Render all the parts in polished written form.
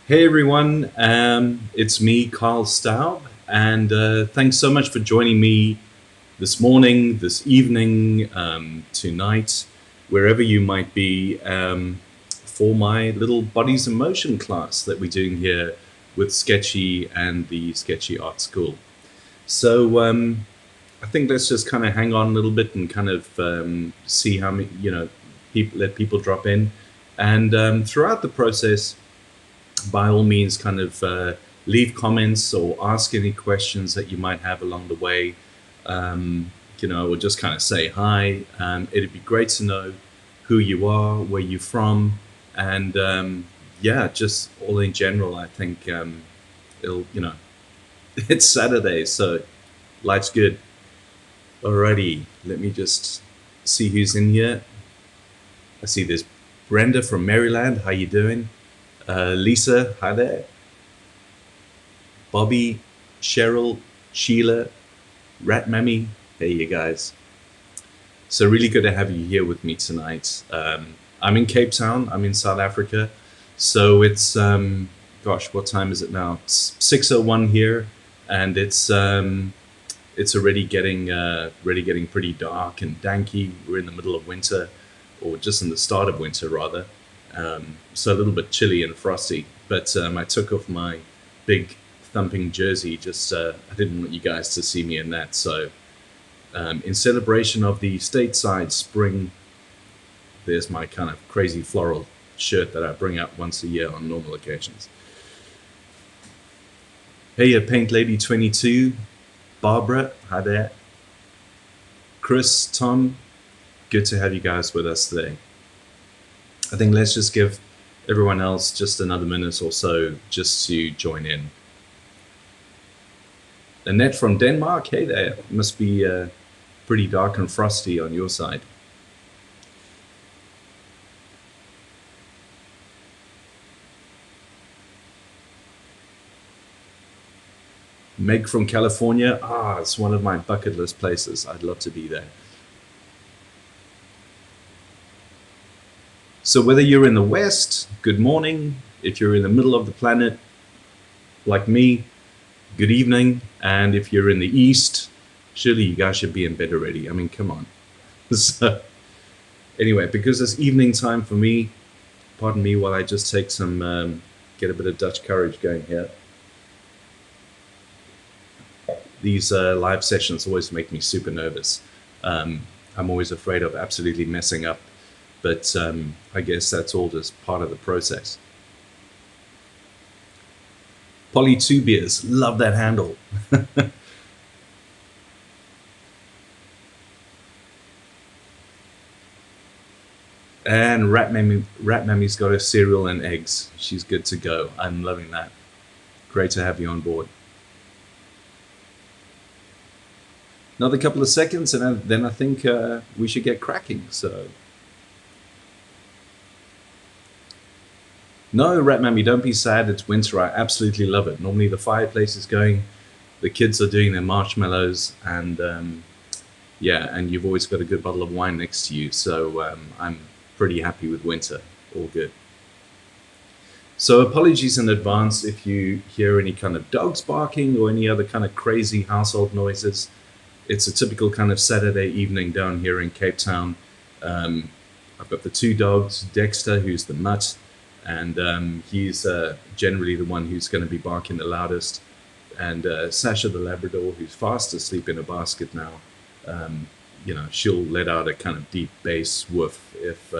Hey everyone, it's me, Karl Staub, and thanks so much for joining me this morning, this evening, tonight, wherever you might be, for my little Bodies in Motion class that we're doing here with Sktchy and the Sktchy Art School. So I think let's just kind of hang on a little bit and kind of see how many, let people drop in, and throughout the process, by all means, kind of leave comments or ask any questions that you might have along the way. Or just kind of say hi. It'd be great to know who you are, where you're from, and yeah, just all in general. I think it's Saturday, so life's good. Alrighty, let me just see who's in here. I see there's Brenda from Maryland. How you doing? Lisa, hi there. Bobby, Cheryl, Sheila, Rat Mammy, hey you guys. So really good to have you here with me tonight. I'm in Cape Town, I'm in South Africa. So it's, gosh, what time is it now? It's 6:01 here, and it's already getting pretty dark and danky. We're in the middle of winter, or just in the start of winter rather. So a little bit chilly and frosty, but I took off my big thumping jersey. Just I didn't want you guys to see me in that. So in celebration of the stateside spring, there's my kind of crazy floral shirt that I bring out once a year on normal occasions. Hey, Paint Lady 22, Barbara, hi there. Chris, Tom, good to have you guys with us today. I think let's just give everyone else just another minute or so just to join in. Annette from Denmark, hey there. It must be pretty dark and frosty on your side. Meg from California, it's one of my bucket list places. I'd love to be there. So whether you're in the West, good morning. If you're in the middle of the planet, like me, good evening. And if you're in the East, surely you guys should be in bed already. I mean, come on. So anyway, because it's evening time for me, pardon me while I just take some, get a bit of Dutch courage going here. These live sessions always make me super nervous. I'm always afraid of absolutely messing up. But I guess that's all just part of the process. Polly 2 Beers, love that handle. And Rat Mammy's got her cereal and eggs. She's good to go. I'm loving that. Great to have you on board. Another couple of seconds, and then I think we should get cracking. So. No, Rat Mammy, don't be sad. It's winter. I absolutely love it. Normally the fireplace is going, the kids are doing their marshmallows, and yeah, and you've always got a good bottle of wine next to you. So I'm pretty happy with winter. All good. So apologies in advance if you hear any kind of dogs barking or any other kind of crazy household noises. It's a typical kind of Saturday evening down here in Cape Town. I've got the two dogs, Dexter, who's the mutt, and he's generally the one who's going to be barking the loudest, and Sasha the Labrador, who's fast asleep in a basket now. She'll let out a kind of deep bass woof if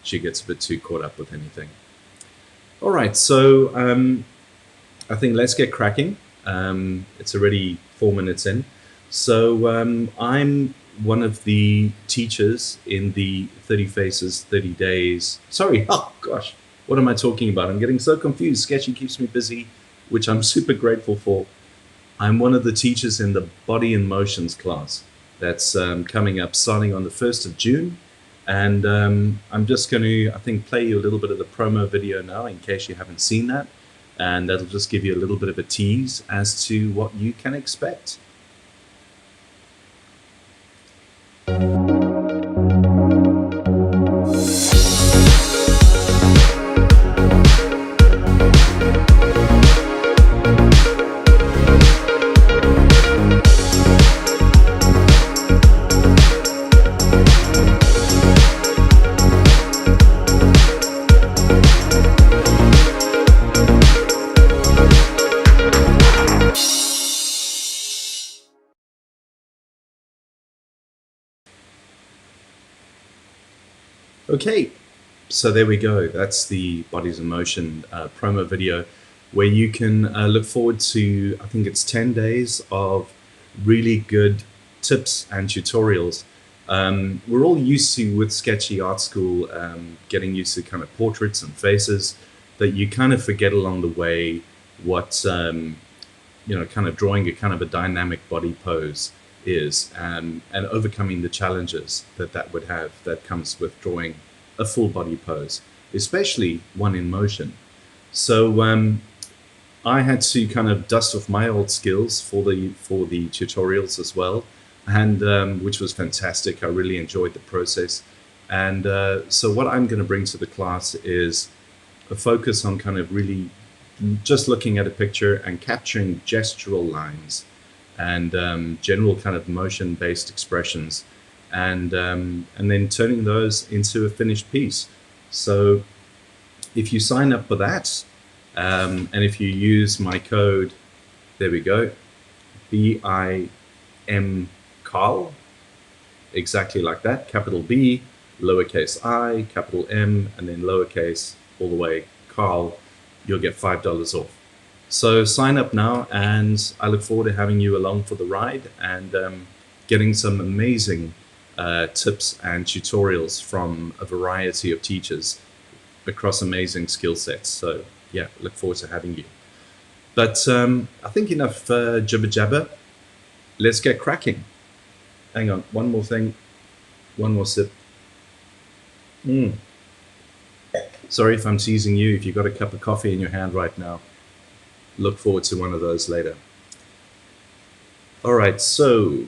she gets a bit too caught up with anything. All right, so I think let's get cracking. It's already 4 minutes in. So I'm one of the teachers in the 30 Faces, 30 Days. Sorry, oh gosh. What am I talking about? I'm getting so confused. Sktchy keeps me busy, which I'm super grateful for. I'm one of the teachers in the Body in Motions class that's coming up starting on the 1st of June. And I'm just going to, I think, play you a little bit of the promo video now in case you haven't seen that. And that'll just give you a little bit of a tease as to what you can expect. Okay, so there we go. That's the Bodies in Motion promo video where you can look forward to, I think it's 10 days of really good tips and tutorials. We're all used to, with Sktchy Art School, getting used to kind of portraits and faces, that you kind of forget along the way what, kind of drawing a kind of a dynamic body pose is, and overcoming the challenges that would have, that comes with drawing a full body pose, especially one in motion. So I had to kind of dust off my old skills for the tutorials as well, and which was fantastic. I really enjoyed the process. And so what I'm going to bring to the class is a focus on kind of really just looking at a picture and capturing gestural lines and general kind of motion-based expressions, and then turning those into a finished piece. So if you sign up for that, and if you use my code, there we go, BIM Karl, exactly like that, capital B, lowercase I, capital M, and then lowercase all the way Karl, you'll get $5 off. So sign up now, and I look forward to having you along for the ride and getting some amazing tips and tutorials from a variety of teachers across amazing skill sets. So yeah, look forward to having you. But I think enough jibber jabber. Let's get cracking. Hang on, one more thing, one more sip. Sorry if I'm teasing you. If you've got a cup of coffee in your hand right now, look forward to one of those later. All right, so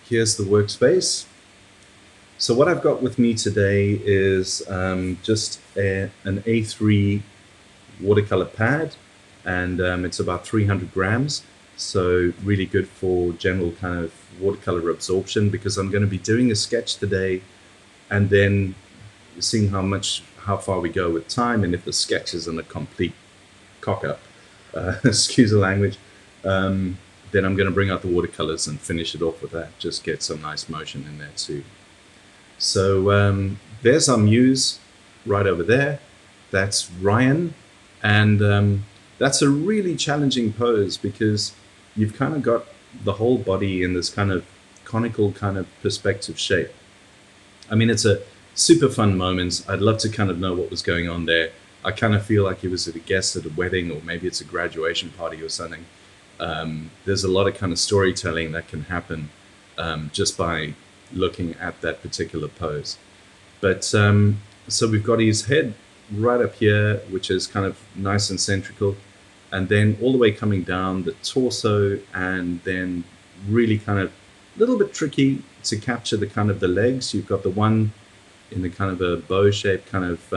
here's the workspace. So what I've got with me today is just an A3 watercolor pad, and it's about 300 grams. So really good for general kind of watercolor absorption, because I'm going to be doing a sketch today and then seeing how far we go with time, and if the sketch isn't a complete cock-up, excuse the language, then I'm going to bring out the watercolors and finish it off with that. Just get some nice motion in there too. So there's our muse right over there. That's Ryan, and that's a really challenging pose because you've kind of got the whole body in this kind of conical kind of perspective shape. I mean, it's a super fun moment. I'd love to kind of know what was going on there. I kind of feel like it was at a guest at a wedding, or maybe it's a graduation party or something. There's a lot of kind of storytelling that can happen just by looking at that particular pose. But so we've got his head right up here, which is kind of nice and centrical, and then all the way coming down the torso, and then really kind of a little bit tricky to capture the kind of the legs. You've got the one in the kind of a bow shape, kind of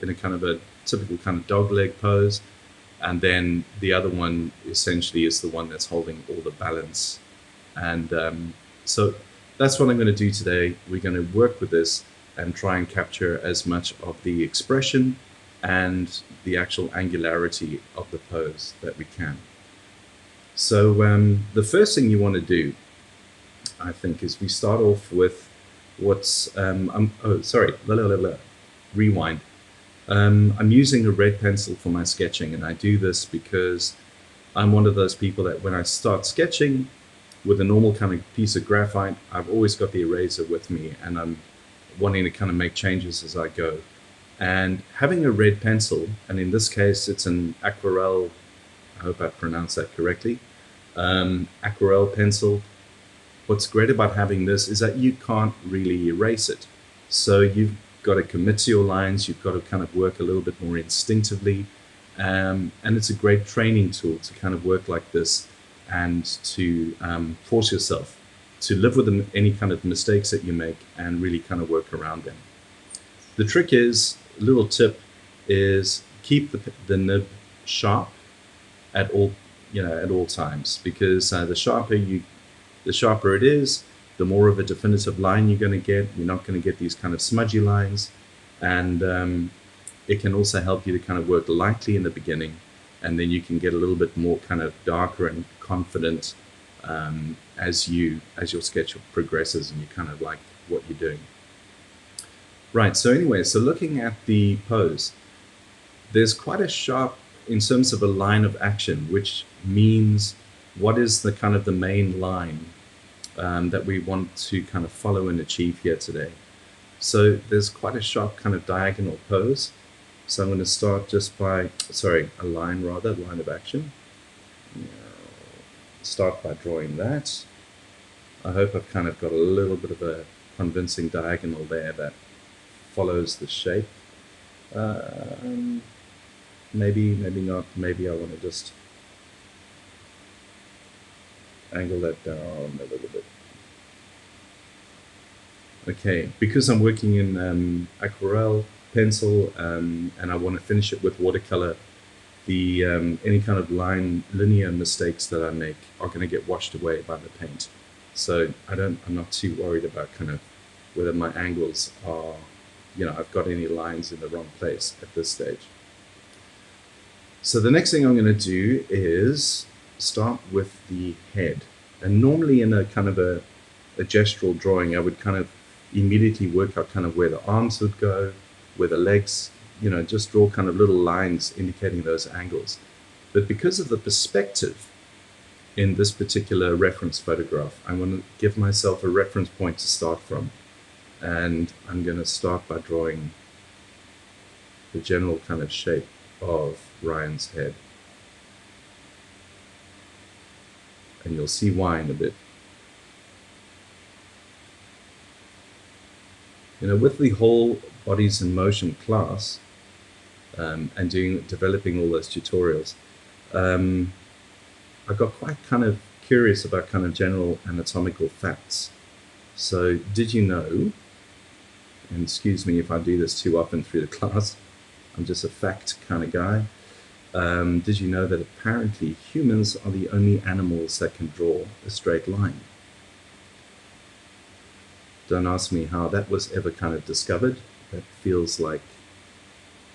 in a kind of a typical kind of dog leg pose, and then the other one essentially is the one that's holding all the balance. And so that's what I'm going to do today. We're going to work with this and try and capture as much of the expression and the actual angularity of the pose that we can. So the first thing you want to do, I think, is we start off with what's rewind. I'm using a red pencil for my sketching, and I do this because I'm one of those people that when I start sketching with a normal kind of piece of graphite, I've always got the eraser with me, and I'm wanting to kind of make changes as I go. And having a red pencil, and in this case it's an aquarelle, I hope I pronounced that correctly, aquarelle pencil. What's great about having this is that you can't really erase it. So you've got to commit to your lines, you've got to kind of work a little bit more instinctively, and it's a great training tool to kind of work like this and to force yourself to live with any kind of mistakes that you make and really kind of work around them. The trick is, a little tip is, keep the nib sharp at all, at all times, because the sharper it is, the more of a definitive line you're going to get. You're not going to get these kind of smudgy lines, and it can also help you to kind of work lightly in the beginning, and then you can get a little bit more kind of darker and confident as your sketch progresses and you kind of like what you're doing. Right, so anyway, so looking at the pose, there's quite a sharp, in terms of a line of action, which means what is the kind of the main line that we want to kind of follow and achieve here today. So there's quite a sharp kind of diagonal pose. So I'm going to start just by, sorry, a line rather, line of action. Start by drawing that. I hope I've kind of got a little bit of a convincing diagonal there that follows the shape. Maybe not. Maybe I want to just angle that down a little bit. Okay, because I'm working in aquarelle pencil and I want to finish it with watercolor, the any kind of linear mistakes that I make are going to get washed away by the paint. So I'm not too worried about kind of whether my angles are, I've got any lines in the wrong place at this stage. So the next thing I'm going to do is start with the head. And normally in a kind of a gestural drawing, I would kind of immediately work out kind of where the arms would go, where the legs, just draw kind of little lines indicating those angles. But because of the perspective in this particular reference photograph, I want to give myself a reference point to start from. And I'm going to start by drawing the general kind of shape of Ryan's head. And you'll see why in a bit. With the whole bodies in motion class and developing all those tutorials, I got quite kind of curious about kind of general anatomical facts. So did you know, and excuse me if I do this too often through the class, I'm just a fact kind of guy. Did you know that apparently humans are the only animals that can draw a straight line? Don't ask me how that was ever kind of discovered. That feels like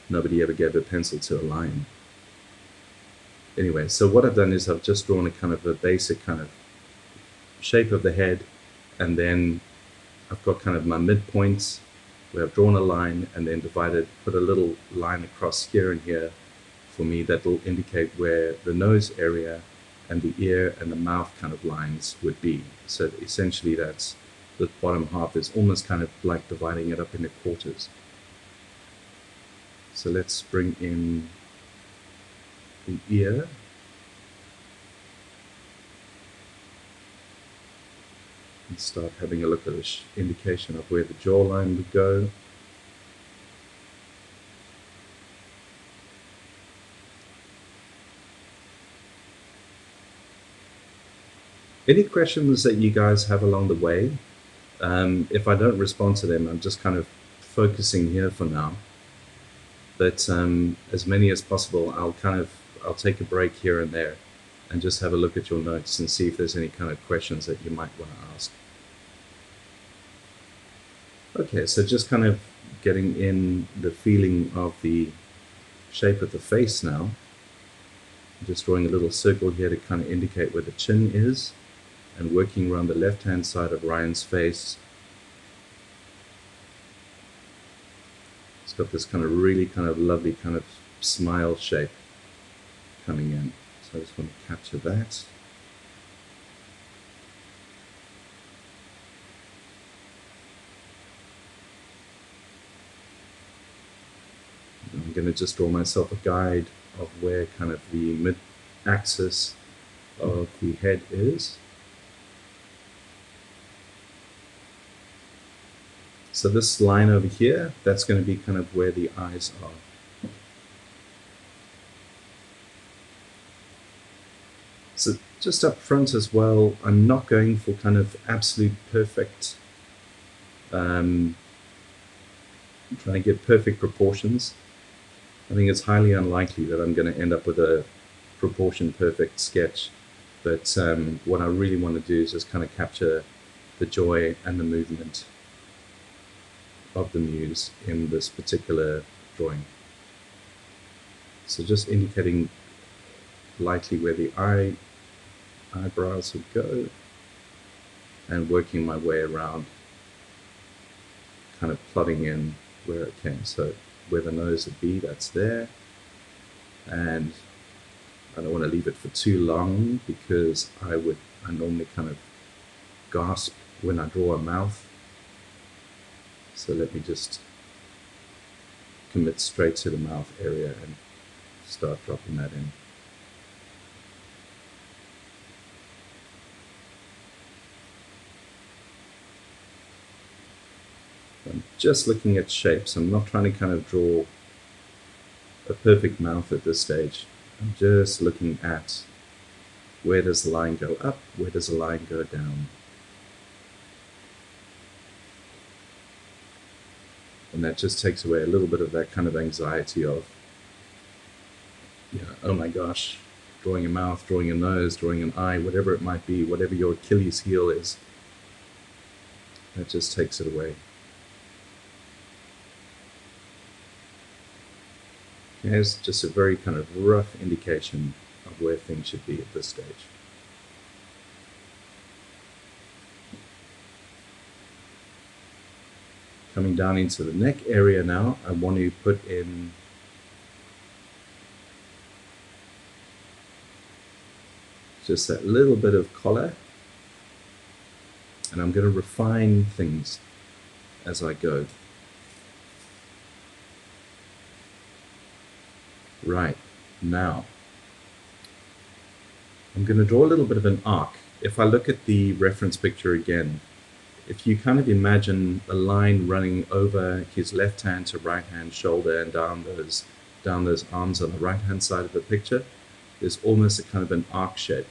nobody ever gave a pencil to a lion. Anyway, so what I've done is I've just drawn a kind of a basic kind of shape of the head, and then I've got kind of my midpoints where I've drawn a line and then put a little line across here and here for me that will indicate where the nose area and the ear and the mouth kind of lines would be. So essentially that's the bottom half is almost kind of like dividing it up into quarters. So let's bring in the ear. And start having a look at this indication of where the jawline would go. Any questions that you guys have along the way? If I don't respond to them, I'm just kind of focusing here for now. But as many as possible, I'll take a break here and there and just have a look at your notes and see if there's any kind of questions that you might want to ask. Okay, so just kind of getting in the feeling of the shape of the face now. I'm just drawing a little circle here to kind of indicate where the chin is, and working around the left-hand side of Ryan's face. It's got this kind of really kind of lovely kind of smile shape coming in. So I just want to capture that. I'm going to just draw myself a guide of where kind of the mid-axis of the head is. So this line over here, that's going to be kind of where the eyes are. So just up front as well, I'm not going for kind of absolute perfect, trying to get perfect proportions. I think it's highly unlikely that I'm going to end up with a proportion perfect sketch. But what I really want to do is just kind of capture the joy and the movement of the muse in this particular drawing. So just indicating lightly where the eyebrows would go and working my way around, kind of plotting in where it came. So where the nose would be, that's there. And I don't want to leave it for too long because I normally kind of gasp when I draw a mouth. So let me just commit straight to the mouth area and start dropping that in. I'm just looking at shapes. I'm not trying to kind of draw a perfect mouth at this stage. I'm just looking at where does the line go up, where does the line go down. And that just takes away a little bit of that kind of anxiety of, oh my gosh, drawing a mouth, drawing a nose, drawing an eye, whatever it might be, whatever your Achilles heel is. That just takes it away. Here's just a very kind of rough indication of where things should be at this stage. Coming down into the neck area now, I want to put in just that little bit of collar, and I'm going to refine things as I go. Right, now I'm going to draw a little bit of an arc. If I look at the reference picture again, if you kind of imagine a line running over his left hand to right hand shoulder and down those arms on the right hand side of the picture, there's almost a kind of an arc shape.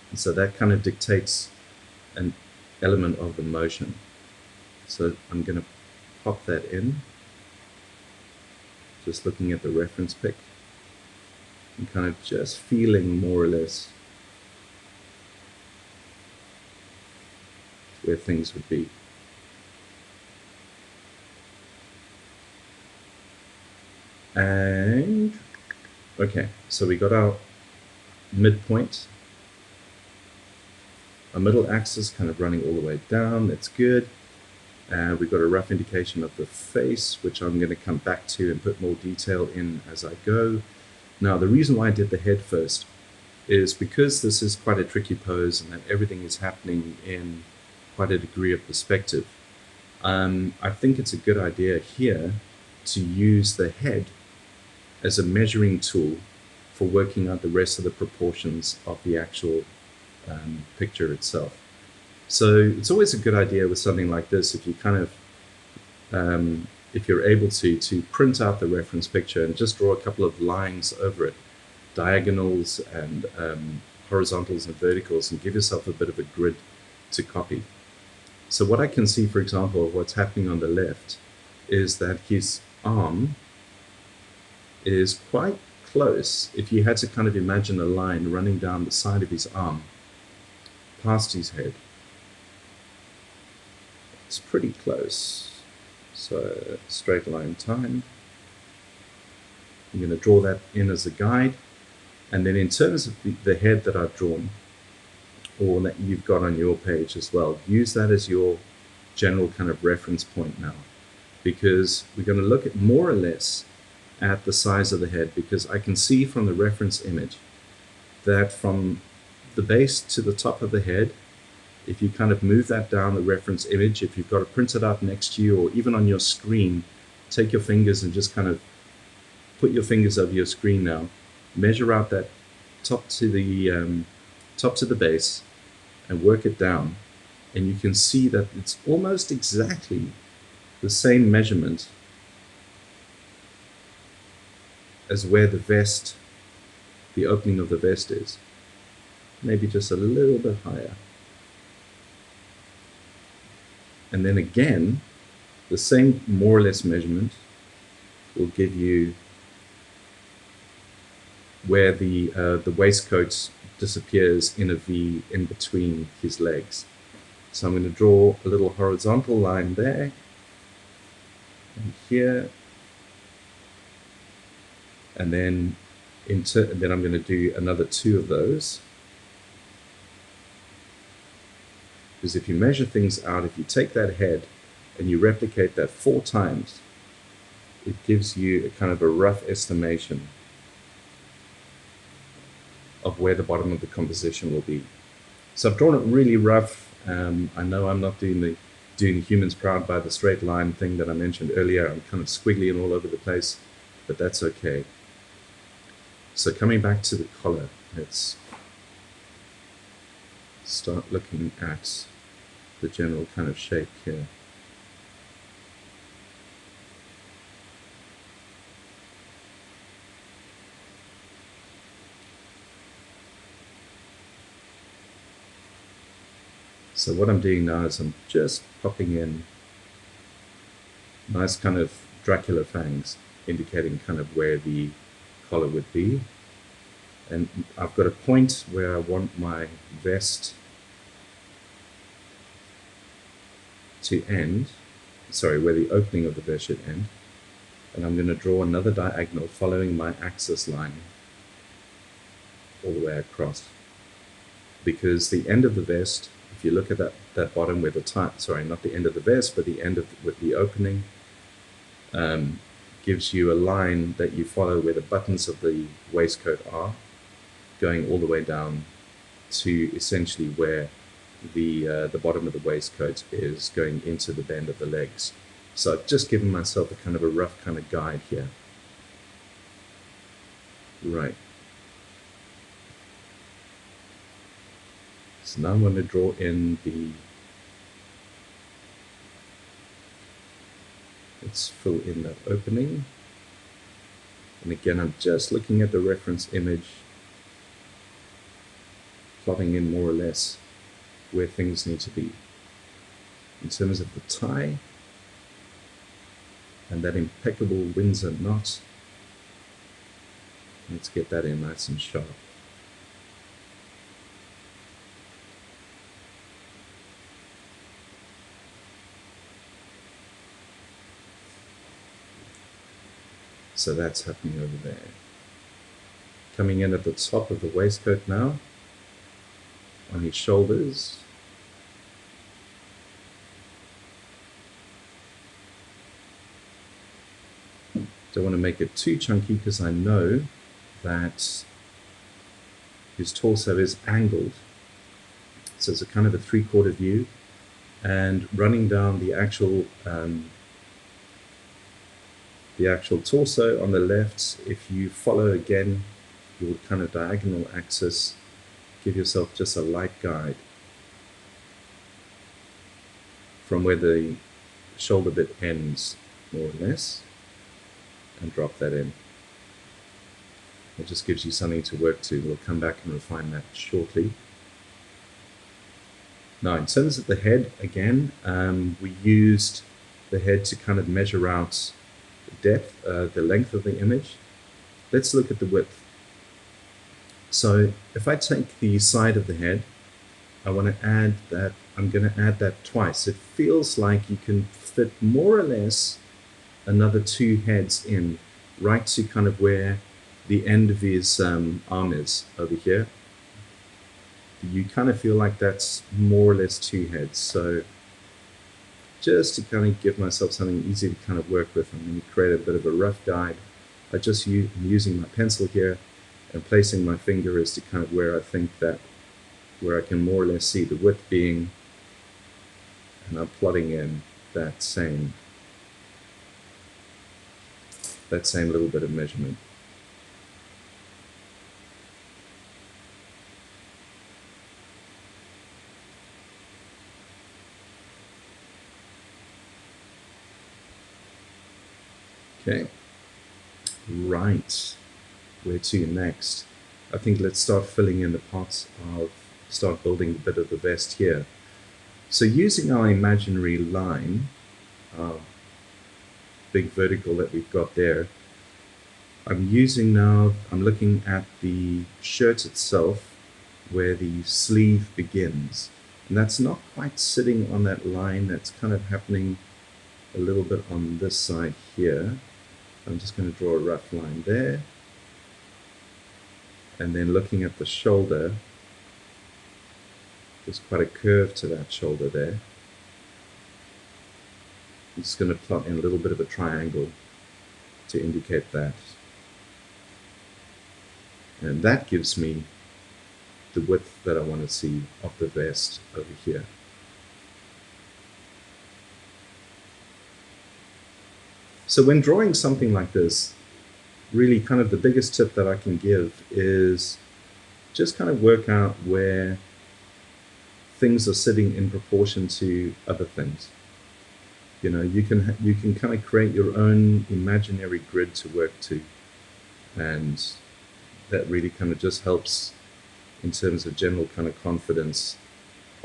And so that kind of dictates an element of the motion. So I'm going to pop that in, just looking at the reference pic and kind of just feeling more or less where things would be. And okay, so we got our midpoint. Our middle axis kind of running all the way down, that's good. And we've got a rough indication of the face, which I'm going to come back to and put more detail in as I go. Now, the reason why I did the head first is because this is quite a tricky pose and that everything is happening in quite a degree of perspective. I think it's a good idea here to use the head as a measuring tool for working out the rest of the proportions of the actual picture itself. So it's always a good idea with something like this if you kind of, if you're able to print out the reference picture and just draw a couple of lines over it, diagonals and horizontals and verticals, and give yourself a bit of a grid to copy. So what I can see, for example, of what's happening on the left is that his arm is quite close. If you had to kind of imagine a line running down the side of his arm past his head, it's pretty close. So straight line time. I'm going to draw that in as a guide. And then in terms of the head that I've drawn, or that you've got on your page as well, use that as your general kind of reference point now, because we're going to look at more or less at the size of the head, because I can see from the reference image that from the base to the top of the head, if you kind of move that down the reference image, if you've got it printed out next to you or even on your screen, take your fingers and just kind of put your fingers over your screen now, measure out that top to the base and work it down, and you can see that it's almost exactly the same measurement as where the vest, the opening of the vest is. Maybe just a little bit higher. And then again, the same more or less measurement will give you where the waistcoat disappears in a V in between his legs. So I'm going to draw a little horizontal line there and here, and then I'm going to do another 2 of those. Because if you measure things out, if you take that head and you replicate that 4 times, it gives you a kind of a rough estimation of where the bottom of the composition will be. So I've drawn it really rough. I know I'm not doing humans proud by the straight line thing that I mentioned earlier. I'm kind of squiggly and all over the place, but that's okay. So coming back to the collar, let's start looking at the general kind of shape here. So what I'm doing now is I'm just popping in nice kind of Dracula fangs, indicating kind of where the collar would be. And I've got a point where I want my vest to end, sorry, where the opening of the vest should end. And I'm going to draw another diagonal following my axis line all the way across. Because the end of the vest, if you look at that bottom where the tie, sorry, not the end of the vest, but the end of with the opening, gives you a line that you follow where the buttons of the waistcoat are, going all the way down to essentially where the bottom of the waistcoat is going into the bend of the legs. So I've just given myself a kind of a rough kind of guide here. Right. So now I'm going to draw in the, let's fill in that opening. And again, I'm just looking at the reference image, plotting in more or less where things need to be. In terms of the tie, and that impeccable Windsor knot, let's get that in nice and sharp. So that's happening over there. Coming in at the top of the waistcoat now, on his shoulders. Don't want to make it too chunky because I know that his torso is angled. So it's a kind of a 3/4 view, and running down the actual torso on the left, if you follow again your kind of diagonal axis, give yourself just a light guide from where the shoulder bit ends, more or less, and drop that in. It just gives you something to work to. We'll come back and refine that shortly. Now, in terms of the head, again, we used the head to kind of measure out the depth, the length of the image. Let's look at the width. So if I take the side of the head, I want to add that, I'm going to add that twice. It feels like you can fit more or less another 2 heads in, right to kind of where the end of his arm is over here. You kind of feel like that's more or less 2 heads. So just to kind of give myself something easy to kind of work with, I'm going to create a bit of a rough guide. I'm using my pencil here and placing my finger as to kind of where I think that, where I can more or less see the width being, and I'm plotting in that same little bit of measurement. Okay, right, where to next? I think let's start filling in the parts of, start building a bit of the vest here. So using our imaginary line, big vertical that we've got there, I'm looking at the shirt itself where the sleeve begins. And that's not quite sitting on that line, that's kind of happening a little bit on this side here. I'm just going to draw a rough line there. And then looking at the shoulder, there's quite a curve to that shoulder there. I'm just going to plot in a little bit of a triangle to indicate that. And that gives me the width that I want to see of the vest over here. So when drawing something like this, really kind of the biggest tip that I can give is just kind of work out where things are sitting in proportion to other things. You know, you can kind of create your own imaginary grid to work to, and that really kind of just helps in terms of general kind of confidence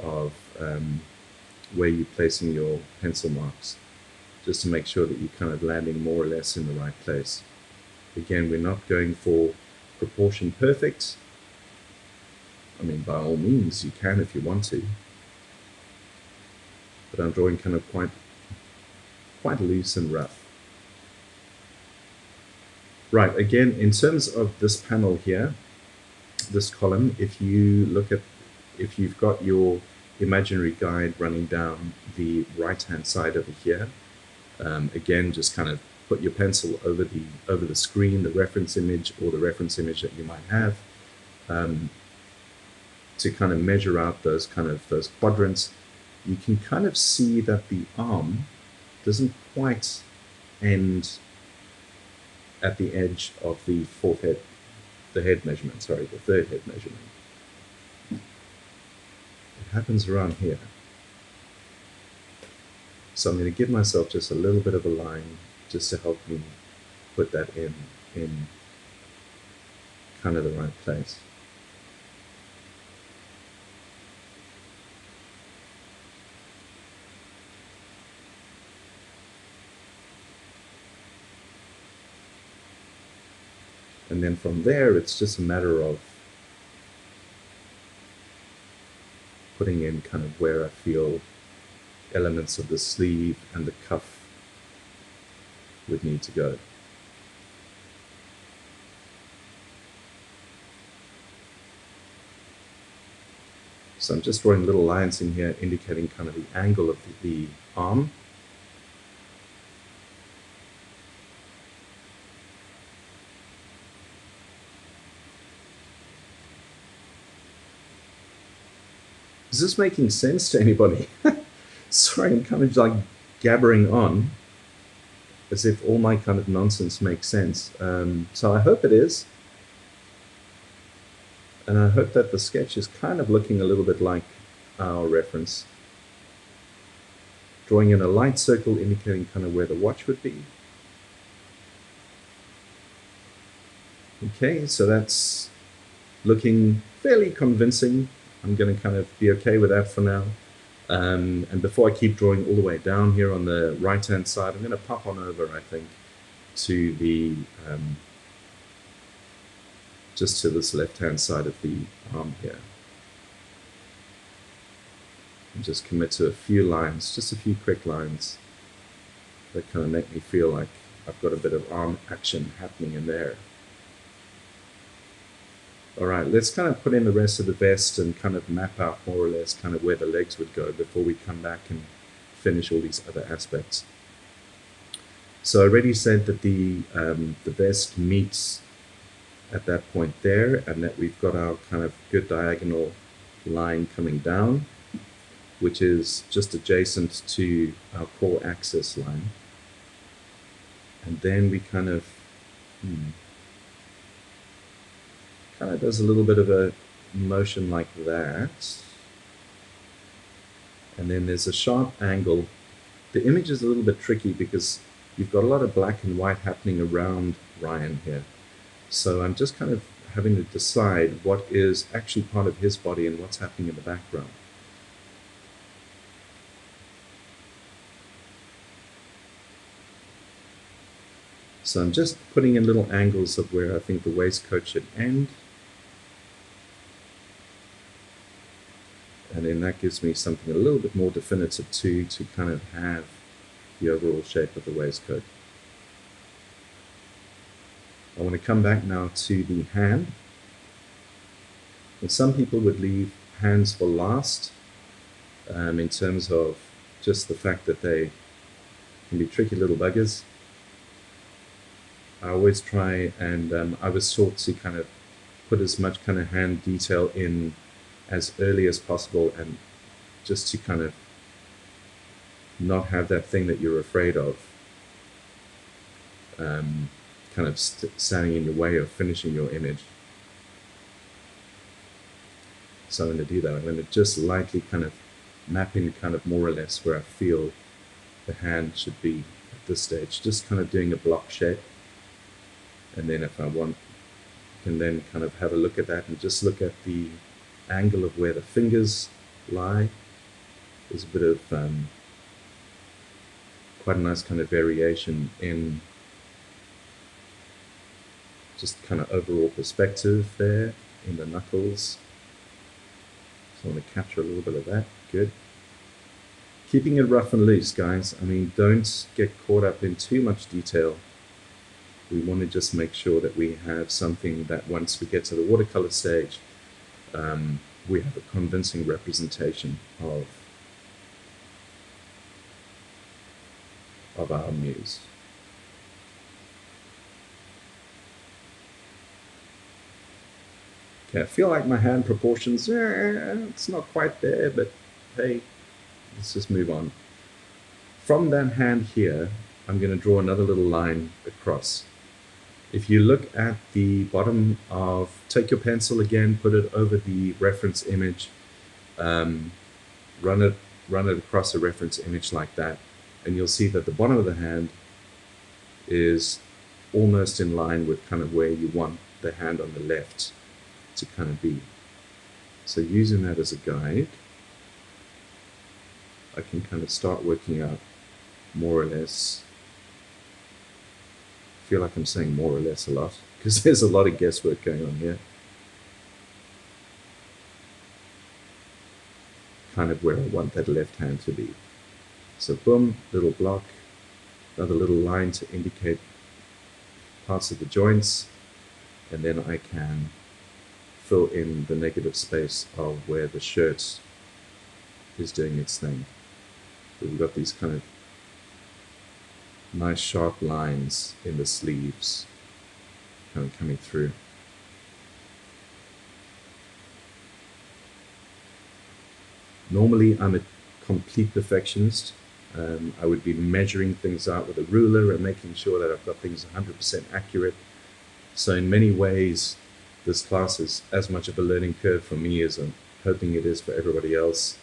of where you're placing your pencil marks, just to make sure that you're kind of landing more or less in the right place. Again, we're not going for proportion perfect. I mean, by all means, you can if you want to, but I'm drawing kind of quite loose and rough. Right, again, in terms of this panel here, this column, if you've got your imaginary guide running down the right-hand side over here, again, just kind of put your pencil over the screen, the reference image or the reference image that you might have, to kind of measure out those quadrants. You can kind of see that the arm doesn't quite end at the edge of the third head measurement. It happens around here. So I'm going to give myself just a little bit of a line just to help me put that in kind of the right place. And then from there, it's just a matter of putting in kind of where I feel elements of the sleeve and the cuff would need to go. So I'm just drawing little lines in here indicating kind of the angle of the arm. Is this making sense to anybody? Sorry, I'm kind of like gabbering on as if all my kind of nonsense makes sense. So I hope it is. And I hope that the sketch is kind of looking a little bit like our reference. Drawing in a light circle indicating kind of where the watch would be. Okay, so that's looking fairly convincing. I'm going to kind of be okay with that for now. And before I keep drawing all the way down here on the right-hand side, I'm going to pop on over, I think, to the just to this left-hand side of the arm here. And just commit to a few lines, just a few quick lines that kind of make me feel like I've got a bit of arm action happening in there. All right, let's kind of put in the rest of the vest and kind of map out more or less kind of where the legs would go before we come back and finish all these other aspects. So I already said that the vest meets at that point there, and that we've got our kind of good diagonal line coming down, which is just adjacent to our core axis line. And then we kind of does a little bit of a motion like that. And then there's a sharp angle. The image is a little bit tricky because you've got a lot of black and white happening around Ryan here. So I'm just kind of having to decide what is actually part of his body and what's happening in the background. So I'm just putting in little angles of where I think the waistcoat should end. And then that gives me something a little bit more definitive too, to kind of have the overall shape of the waistcoat. I want to come back now to the hand. And some people would leave hands for last, in terms of just the fact that they can be tricky little buggers. I always try, and I was taught to kind of put as much kind of hand detail in as early as possible, and just to kind of not have that thing that you're afraid of kind of standing in your way of finishing your image. So I'm going to do that. I'm going to just lightly kind of map in kind of more or less where I feel the hand should be at this stage, just kind of doing a block shape. And then if I want, I can then kind of have a look at that and just look at the angle of where the fingers lie. There's a bit of quite a nice kind of variation in just kind of overall perspective there in the knuckles. So I want to capture a little bit of that. Good. Keeping it rough and loose, guys. I mean, don't get caught up in too much detail. We want to just make sure that we have something that once we get to the watercolor stage, we have a convincing representation of our muse. Okay, I feel like my hand proportions, it's not quite there, but hey, let's just move on. From that hand here, I'm going to draw another little line across. If you look at the bottom of, take your pencil again, put it over the reference image, run it across a reference image like that, and you'll see that the bottom of the hand is almost in line with kind of where you want the hand on the left to kind of be. So using that as a guide, I can kind of start working out more or less. I feel like I'm saying more or less a lot because there's a lot of guesswork going on here. Kind of where I want that left hand to be. So boom, little block, another little line to indicate parts of the joints, and then I can fill in the negative space of where the shirt is doing its thing. So we've got these kind of nice sharp lines in the sleeves kind of coming through. Normally I'm a complete perfectionist. I would be measuring things out with a ruler and making sure that I've got things 100% accurate. So in many ways, this class is as much of a learning curve for me as I'm hoping it is for everybody else,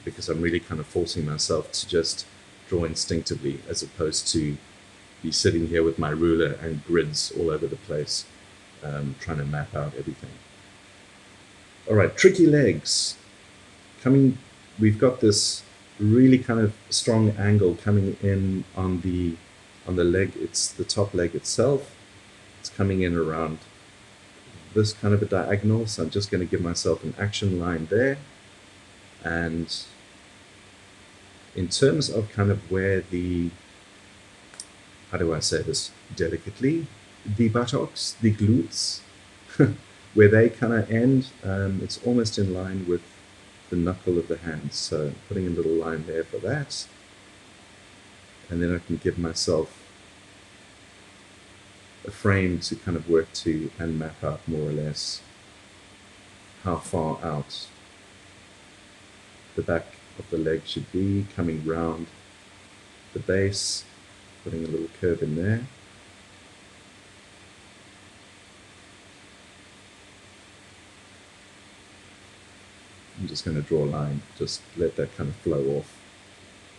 because I'm really kind of forcing myself to just draw instinctively as opposed to be sitting here with my ruler and grids all over the place, trying to map out everything. All right, tricky legs. We've got this really kind of strong angle coming in on the leg. It's the top leg itself. It's coming in around this kind of a diagonal, so I'm just going to give myself an action line there. And in terms of kind of where the, how do I say this delicately, the buttocks, the glutes, where they kind of end, it's almost in line with the knuckle of the hand. So putting a little line there for that. And then I can give myself a frame to kind of work to and map out more or less how far out the back of the leg should be, coming round the base, putting a little curve in there. I'm just going to draw a line, just let that kind of flow off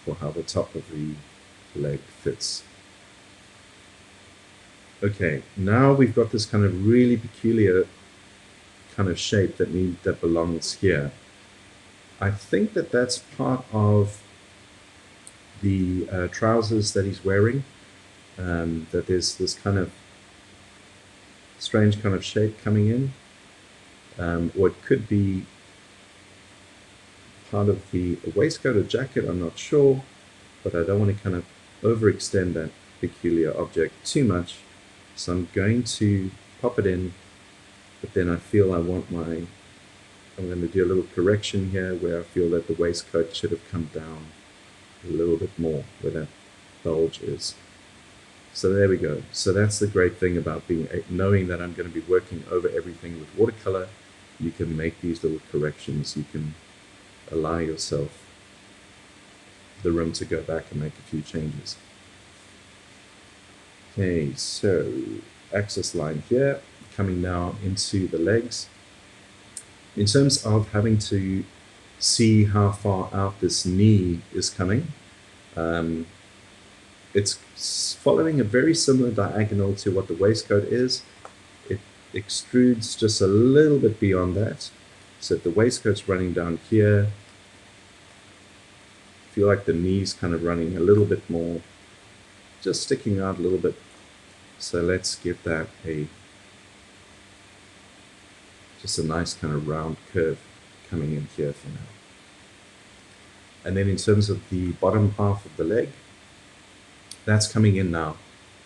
for how the top of the leg fits. Okay, now we've got this kind of really peculiar kind of shape that belongs here. I think that that's part of the trousers that he's wearing, that there's this kind of strange kind of shape coming in, or it could be part of the waistcoat or jacket, I'm not sure, but I don't want to kind of overextend that peculiar object too much. So I'm going to pop it in, but then I feel I'm going to do a little correction here where I feel that the waistcoat should have come down a little bit more, where that bulge is. So there we go. So that's the great thing about knowing that I'm going to be working over everything with watercolor. You can make these little corrections. You can allow yourself the room to go back and make a few changes. Okay, so axis line here, coming now into the legs. In terms of having to see how far out this knee is coming, it's following a very similar diagonal to what the waistcoat is. It extrudes just a little bit beyond that. So if the waistcoat's running down here, feel like the knee's kind of running a little bit more, just sticking out a little bit. So let's give that just a nice kind of round curve coming in here for now. And then in terms of the bottom half of the leg, that's coming in now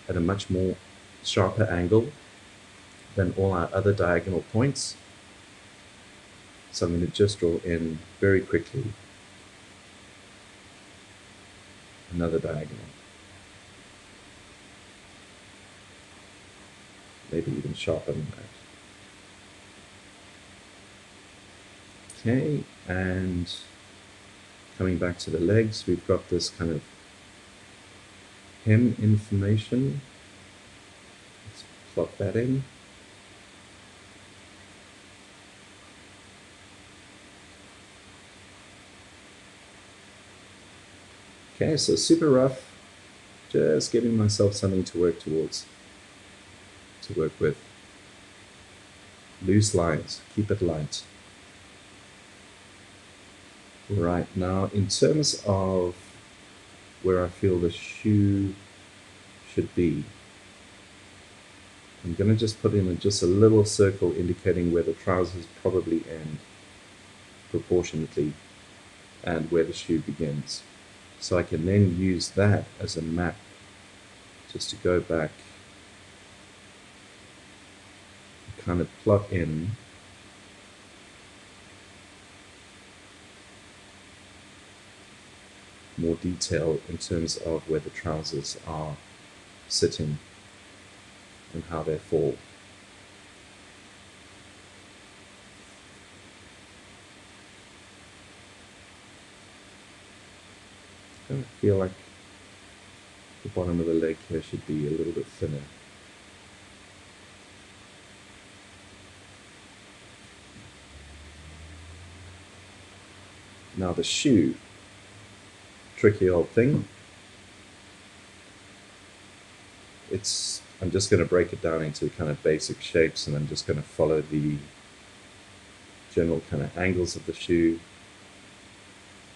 at a much more sharper angle than all our other diagonal points. So I'm going to just draw in very quickly another diagonal. Maybe even sharper than that. Okay, and coming back to the legs, we've got this kind of hem information. Let's plot that in. Okay, so super rough, just giving myself something to work towards, to work with. Loose lines, keep it light. Right, now in terms of where I feel the shoe should be, I'm going to just put in just a little circle indicating where the trousers probably end proportionately and where the shoe begins. So I can then use that as a map just to go back and kind of plot in more detail in terms of where the trousers are sitting and how they fall. I feel like the bottom of the leg here should be a little bit thinner. Now the shoe, tricky old thing. I'm just going to break it down into kind of basic shapes, and I'm just going to follow the general kind of angles of the shoe.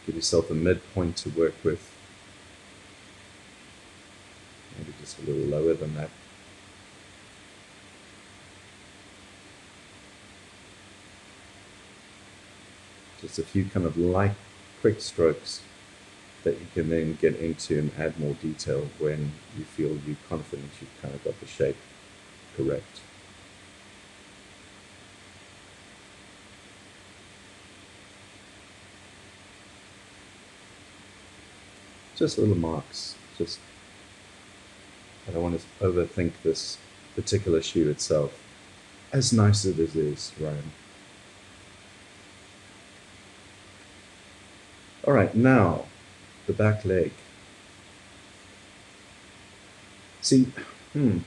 Give yourself a midpoint to work with. Maybe just a little lower than that. Just a few kind of light, quick strokes that you can then get into and add more detail when you feel you're confident you've kind of got the shape correct. Just little marks. I don't want to overthink this particular shoe itself, as nice as it is, Ryan. All right, now the back leg. See, I'm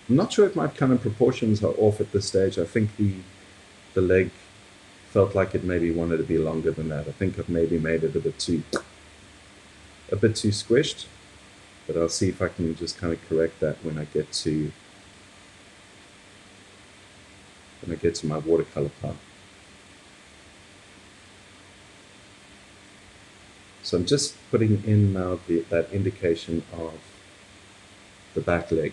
not sure if my kind of proportions are off at this stage. I think the leg felt like it maybe wanted to be longer than that. I think I've maybe made it a bit too squished, but I'll see if I can just kind of correct that when I get to my watercolor part. So I'm just putting in now that indication of the back leg.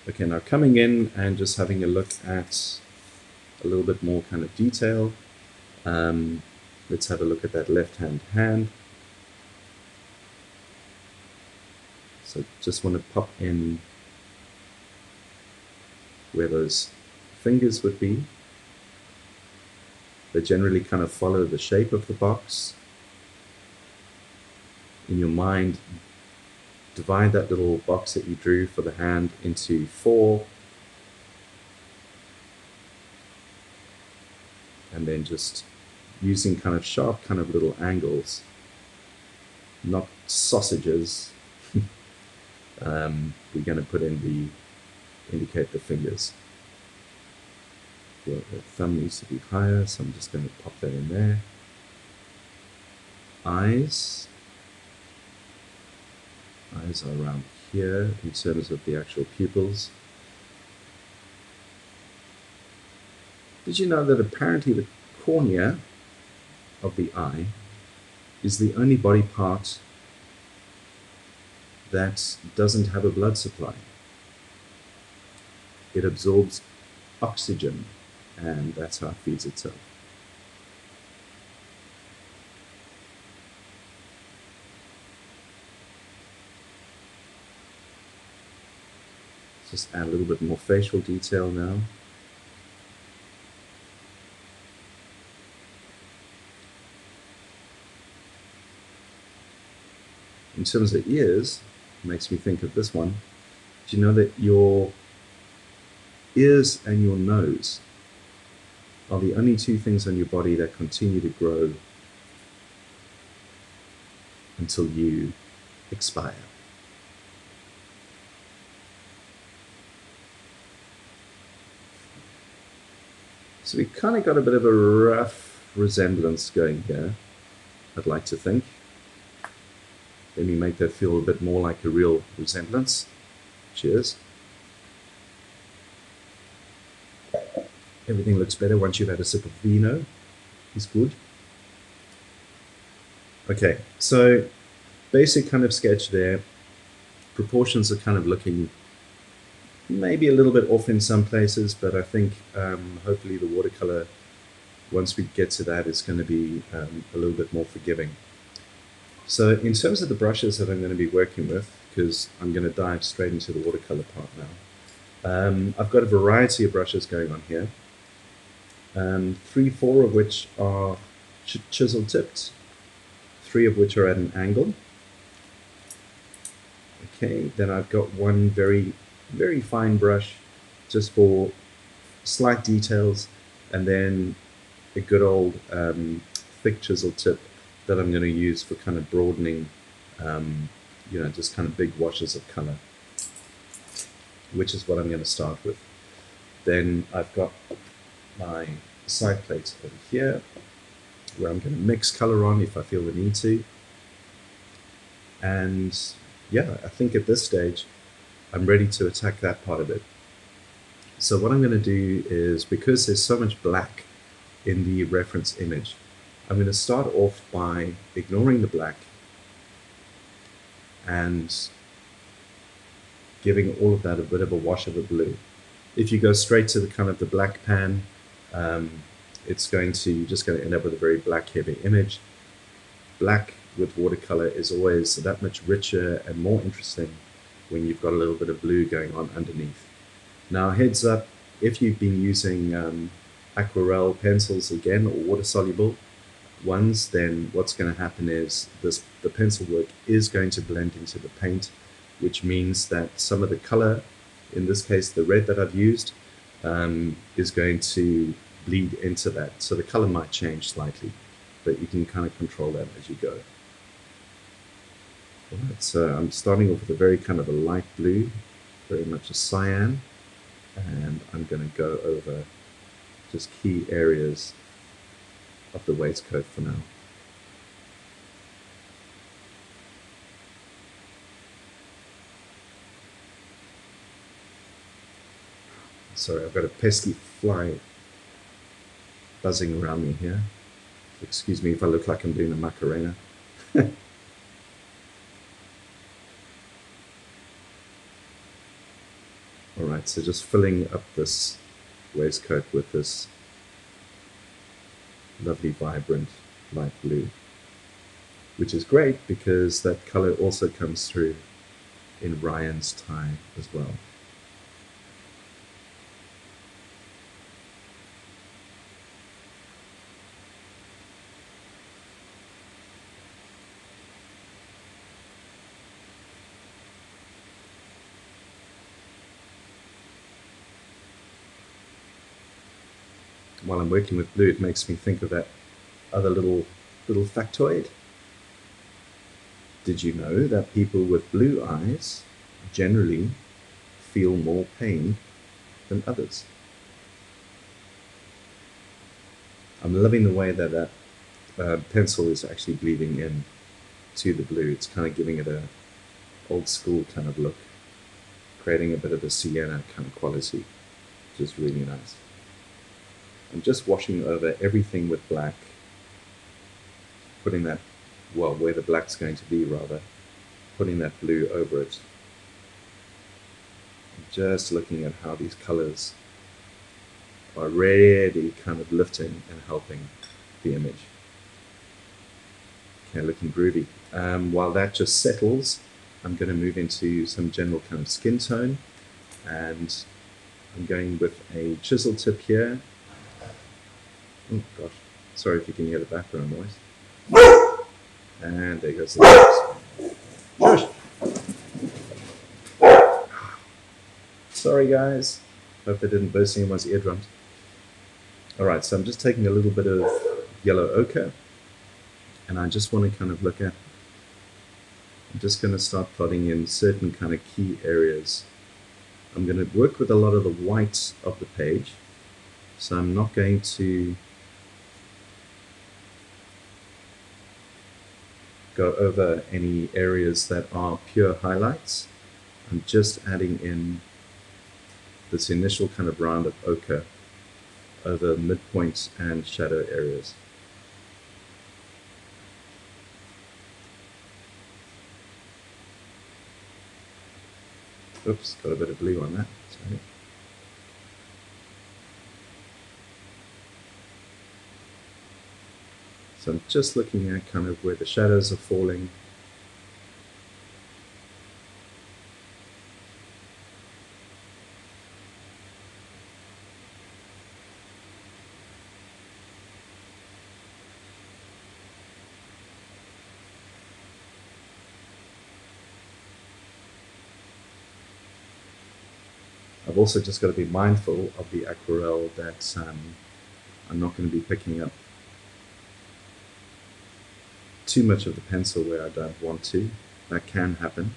Okay, now coming in and just having a look at a little bit more kind of detail. Let's have a look at that left-hand hand. So just want to pop in where those fingers would be. They generally kind of follow the shape of the box. in your mind, divide that little box that you drew for the hand into 4, and then just using kind of sharp kind of little angles, not sausages, we're going to put in the indicate the fingers. The thumb needs to be higher, so I'm just going to pop that in there. Eyes are around here in terms of the actual pupils. Did you know that apparently the cornea of the eye is the only body part that doesn't have a blood supply? It absorbs oxygen, and that's how it feeds itself. Just add a little bit more facial detail now. In terms of ears, it makes me think of this one. Do you know that your ears and your nose are the only two things on your body that continue to grow until you expire? So we kind of got a bit of a rough resemblance going here, I'd like to think. Let me make that feel a bit more like a real resemblance. Cheers. Everything looks better once you've had a sip of vino. It's good. Okay, so basic kind of sketch there. Proportions are kind of looking maybe a little bit off in some places, but I think hopefully the watercolor, once we get to that, is going to be a little bit more forgiving. So in terms of the brushes that I'm going to be working with, because I'm going to dive straight into the watercolor part now, I've got a variety of brushes going on here. 3-4 of which are chisel tipped, 3 of which are at an angle. Okay, then I've got one very fine brush just for slight details, and then a good old thick chisel tip that I'm going to use for kind of broadening, just kind of big washes of color, which is what I'm going to start with. Then I've got my side plates over here, where I'm going to mix color on if I feel the need to. And yeah, I think at this stage, I'm ready to attack that part of it. So what I'm going to do is, because there's so much black in the reference image, I'm going to start off by ignoring the black and giving all of that a bit of a wash of a blue. If you go straight to the kind of the black pan, you're just going to end up with a very black heavy image. Black with watercolor is always that much richer and more interesting when you've got a little bit of blue going on underneath. Now, heads up, if you've been using aquarelle pencils again, or water-soluble ones, then what's going to happen is the pencil work is going to blend into the paint, which means that some of the color, in this case the red that I've used, is going to bleed into that. So the color might change slightly, but you can kind of control that as you go. Alright, so I'm starting off with a very kind of a light blue, very much a cyan, and I'm going to go over just key areas of the waistcoat for now. Sorry, I've got a pesky fly buzzing around me here. Excuse me if I look like I'm doing a Macarena. Alright, so just filling up this waistcoat with this lovely vibrant light blue, which is great because that color also comes through in Ryan's tie as well. while I'm working with blue, it makes me think of that other little factoid. Did you know that people with blue eyes generally feel more pain than others? I'm loving the way that pencil is actually bleeding in to the blue. It's kind of giving it a old school kind of look, creating a bit of a sienna kind of quality, which is really nice. I'm just washing over everything with black, putting that, well, where the black's going to be rather, putting that blue over it. Just looking at how these colors are really kind of lifting and helping the image. Okay, looking groovy. While that just settles, I'm going to move into some general kind of skin tone, and I'm going with a chisel tip here. Oh gosh, sorry if you can hear the background noise. And there goes the lips. Shush. Sorry guys, hope that didn't burst anyone's eardrums. Alright, so I'm just taking a little bit of yellow ochre, and I just want to kind of look at, I'm just going to start plotting in certain kind of key areas. I'm going to work with a lot of the white of the page, so I'm not going to go over any areas that are pure highlights. I'm just adding in this initial kind of round of ochre over midpoints and shadow areas. Oops, got a bit of blue on that. Sorry. So I'm just looking at kind of where the shadows are falling. I've also just got to be mindful of the aquarelle that I'm not going to be picking up too much of the pencil where I don't want to. That can happen.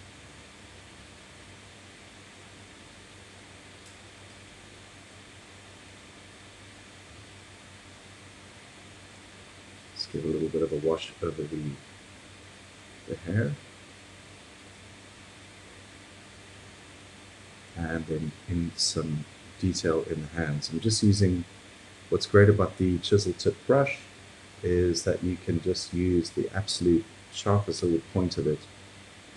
Just give a little bit of a wash over the hair. And then in some detail in the hands. I'm just using, what's great about the chisel tip brush is that you can just use the absolute sharpest little point of it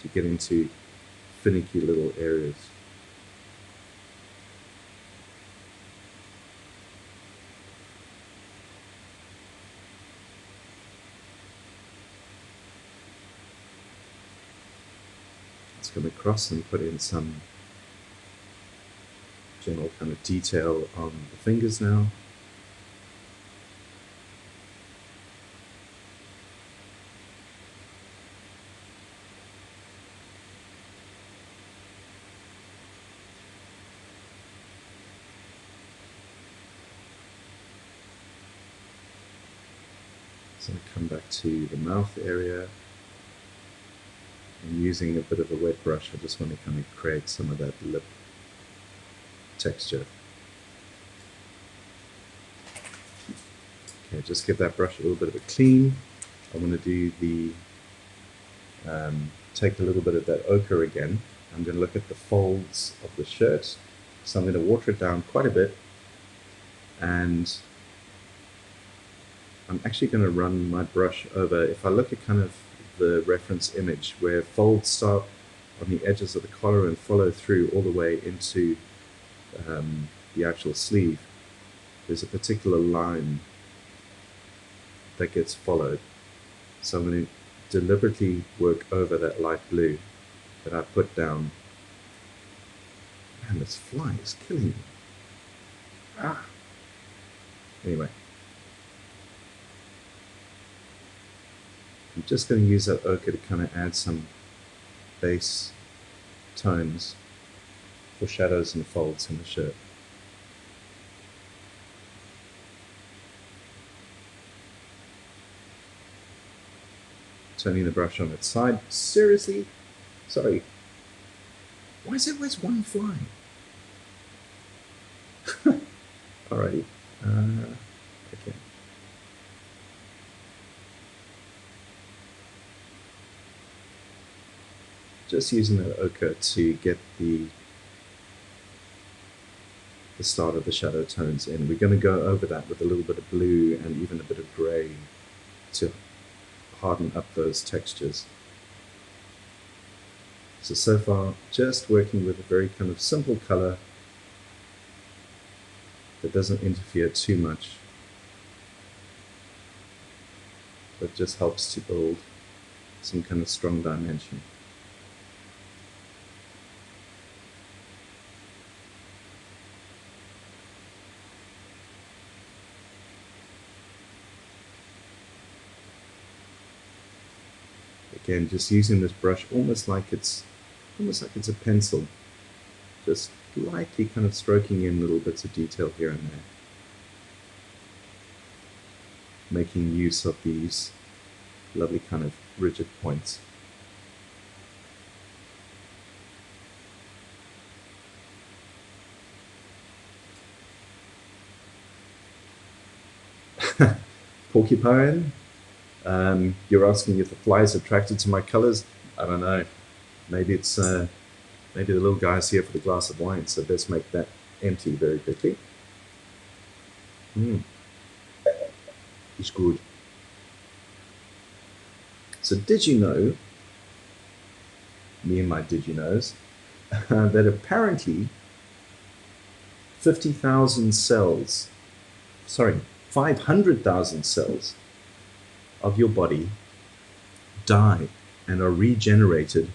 to get into finicky little areas. Let's come across and put in some general kind of detail on the fingers now. So I come back to the mouth area, and using a bit of a wet brush, I just want to kind of create some of that lip texture. Okay, just give that brush a little bit of a clean. I want to do the, take a little bit of that ochre again. I'm going to look at the folds of the shirt. So I'm going to water it down quite a bit, and I'm actually going to run my brush over, if I look at kind of the reference image where folds start on the edges of the collar and follow through all the way into the actual sleeve, there's a particular line that gets followed. So I'm going to deliberately work over that light blue that I put down. Man, this fly is killing me. Ah. Anyway. I'm just going to use that ochre to kind of add some base tones for shadows and folds in the shirt. turning the brush on its side. Seriously? Sorry. Why is there always one flying? Alrighty. Okay. Just using that ochre to get the start of the shadow tones in. We're going to go over that with a little bit of blue and even a bit of grey to harden up those textures. So far, just working with a very kind of simple color that doesn't interfere too much, but just helps to build some kind of strong dimension. Again, just using this brush almost like it's a pencil, just lightly kind of stroking in little bits of detail here and there, making use of these lovely kind of rigid points. Porcupine, you're asking if the fly is attracted to my colors. I don't know. Maybe it's maybe the little guy's here for the glass of wine, so let's make that empty very quickly. It's good. So did you know, me and my did you knows, that apparently 500,000 cells of your body die and are regenerated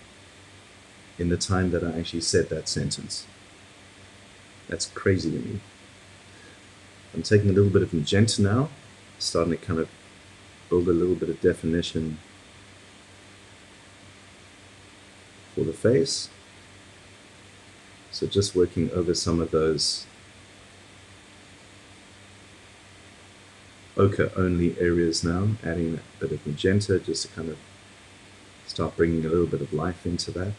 in the time that I actually said that sentence. That's crazy to me. I'm taking a little bit of magenta now, starting to kind of build a little bit of definition for the face. So just working over some of those ochre only areas now, adding a bit of magenta just to kind of start bringing a little bit of life into that.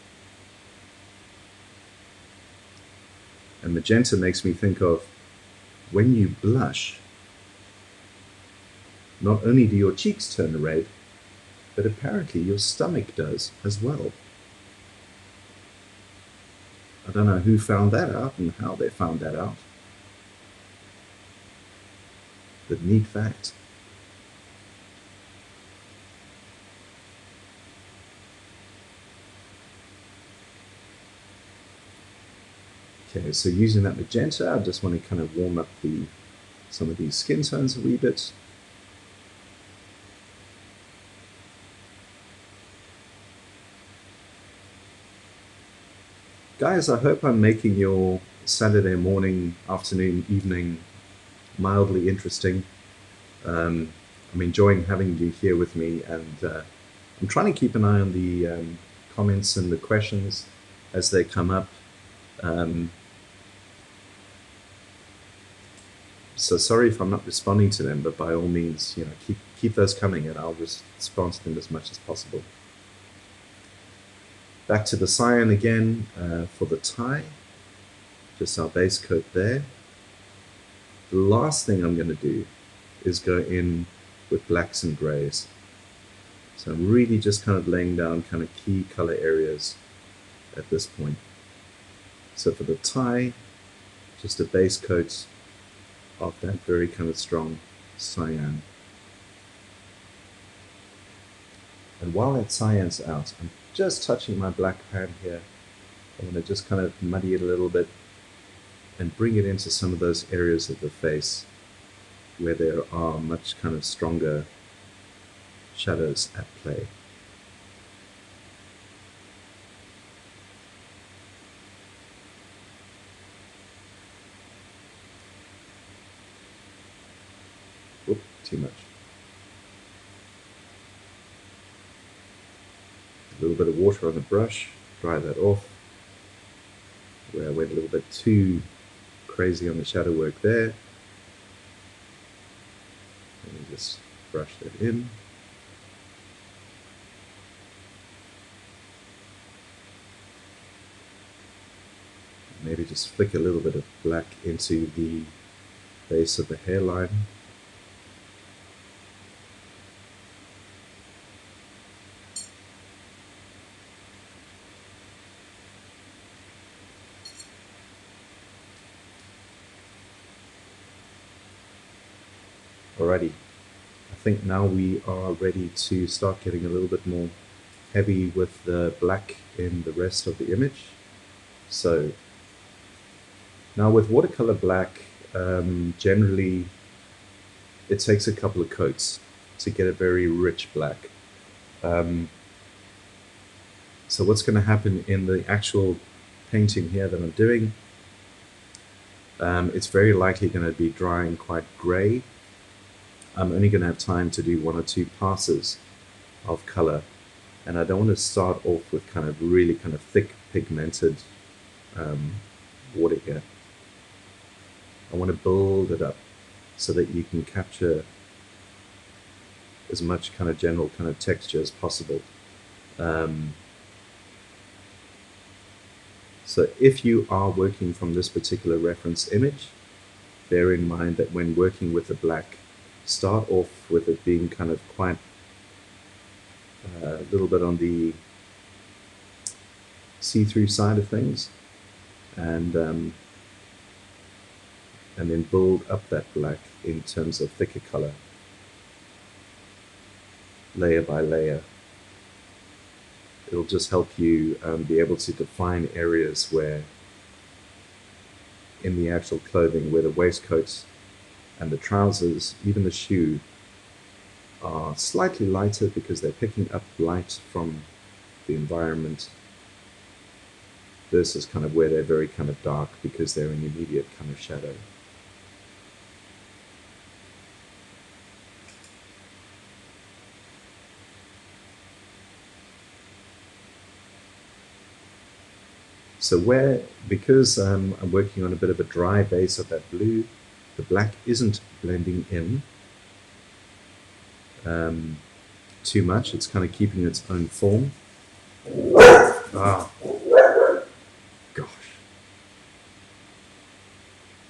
And magenta makes me think of when you blush, not only do your cheeks turn red, but apparently your stomach does as well. I don't know who found that out and how they found that out. But neat fact. Okay, so using that magenta, I just want to kind of warm up some of these skin tones a wee bit. Guys, I hope I'm making your Saturday morning, afternoon, evening mildly interesting. I'm enjoying having you here with me, and I'm trying to keep an eye on the comments and the questions as they come up. So sorry if I'm not responding to them, but by all means, keep those coming, and I'll respond to them as much as possible. Back to the cyan again for the tie, just our base coat there. The last thing I'm going to do is go in with blacks and grays. So I'm really just kind of laying down kind of key color areas at this point. So for the tie, just a base coat of that very kind of strong cyan. And while that cyan's out, I'm just touching my black pan here. I'm going to just kind of muddy it a little bit and bring it into some of those areas of the face where there are much kind of stronger shadows at play. Oop, too much. A little bit of water on the brush, dry that off. Where I went a little bit too crazy on the shadow work there. Let me just brush that in. Maybe just flick a little bit of black into the base of the hairline. Alrighty, I think now we are ready to start getting a little bit more heavy with the black in the rest of the image. So now with watercolor black, generally it takes a couple of coats to get a very rich black. So what's going to happen in the actual painting here that I'm doing, it's very likely going to be drying quite gray. I'm only going to have time to do one or two passes of color, and I don't want to start off with kind of really kind of thick pigmented water here. I want to build it up so that you can capture as much kind of general kind of texture as possible. So if you are working from this particular reference image, bear in mind that when working with the black, start off with it being kind of quite a little bit on the see-through side of things, and then build up that black in terms of thicker color, layer by layer. It'll just help you be able to define areas where in the actual clothing, where the waistcoats and the trousers, even the shoe, are slightly lighter because they're picking up light from the environment, versus kind of where they're very kind of dark because they're in immediate kind of shadow. So because I'm working on a bit of a dry base of that blue, the black isn't blending in too much. It's kind of keeping its own form. Ah, gosh.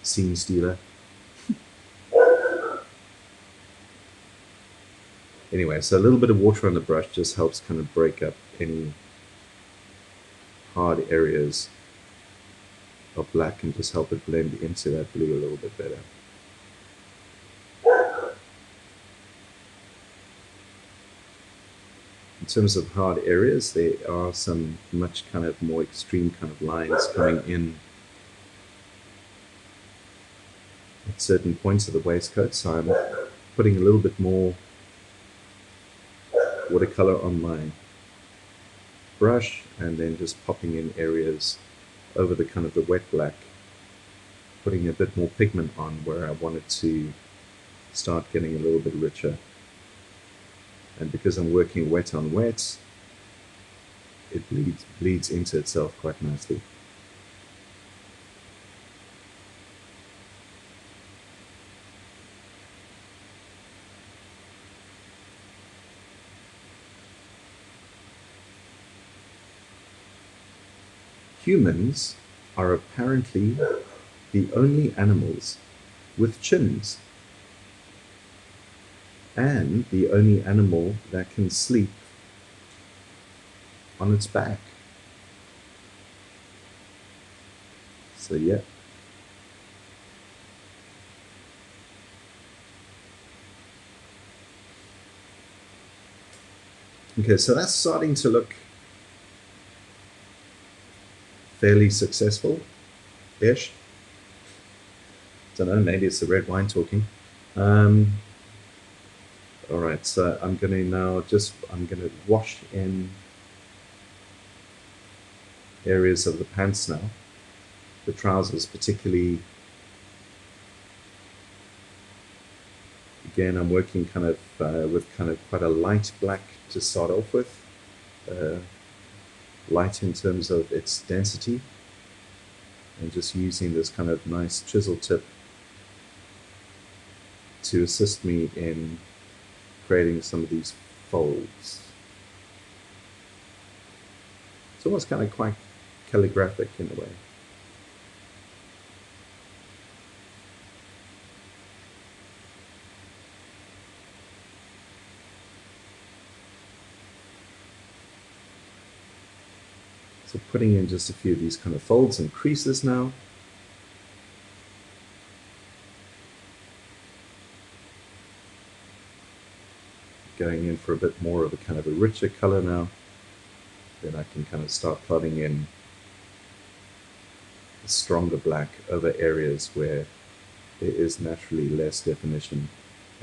Scene stealer. Anyway, so a little bit of water on the brush just helps kind of break up any hard areas of black and just help it blend into that blue a little bit better. In terms of hard areas, there are some much kind of more extreme kind of lines coming in at certain points of the waistcoat, so I'm putting a little bit more watercolor on my brush and then just popping in areas over the kind of the wet black, putting a bit more pigment on where I want it to start getting a little bit richer. And because I'm working wet on wet, it bleeds into itself quite nicely. Humans are apparently the only animals with chins, and the only animal that can sleep on its back. So yeah. Okay, so that's starting to look fairly successful-ish. Don't know, maybe it's the red wine talking. All right, so I'm going to wash in areas of the pants now, the trousers particularly. Again, I'm working kind of with kind of quite a light black to start off with. Light in terms of its density, and just using this kind of nice chisel tip to assist me in creating some of these folds. It's almost kind of quite calligraphic in a way. So putting in just a few of these kind of folds and creases now. Going in for a bit more of a kind of a richer color now. Then I can kind of start plotting in a stronger black over areas where there is naturally less definition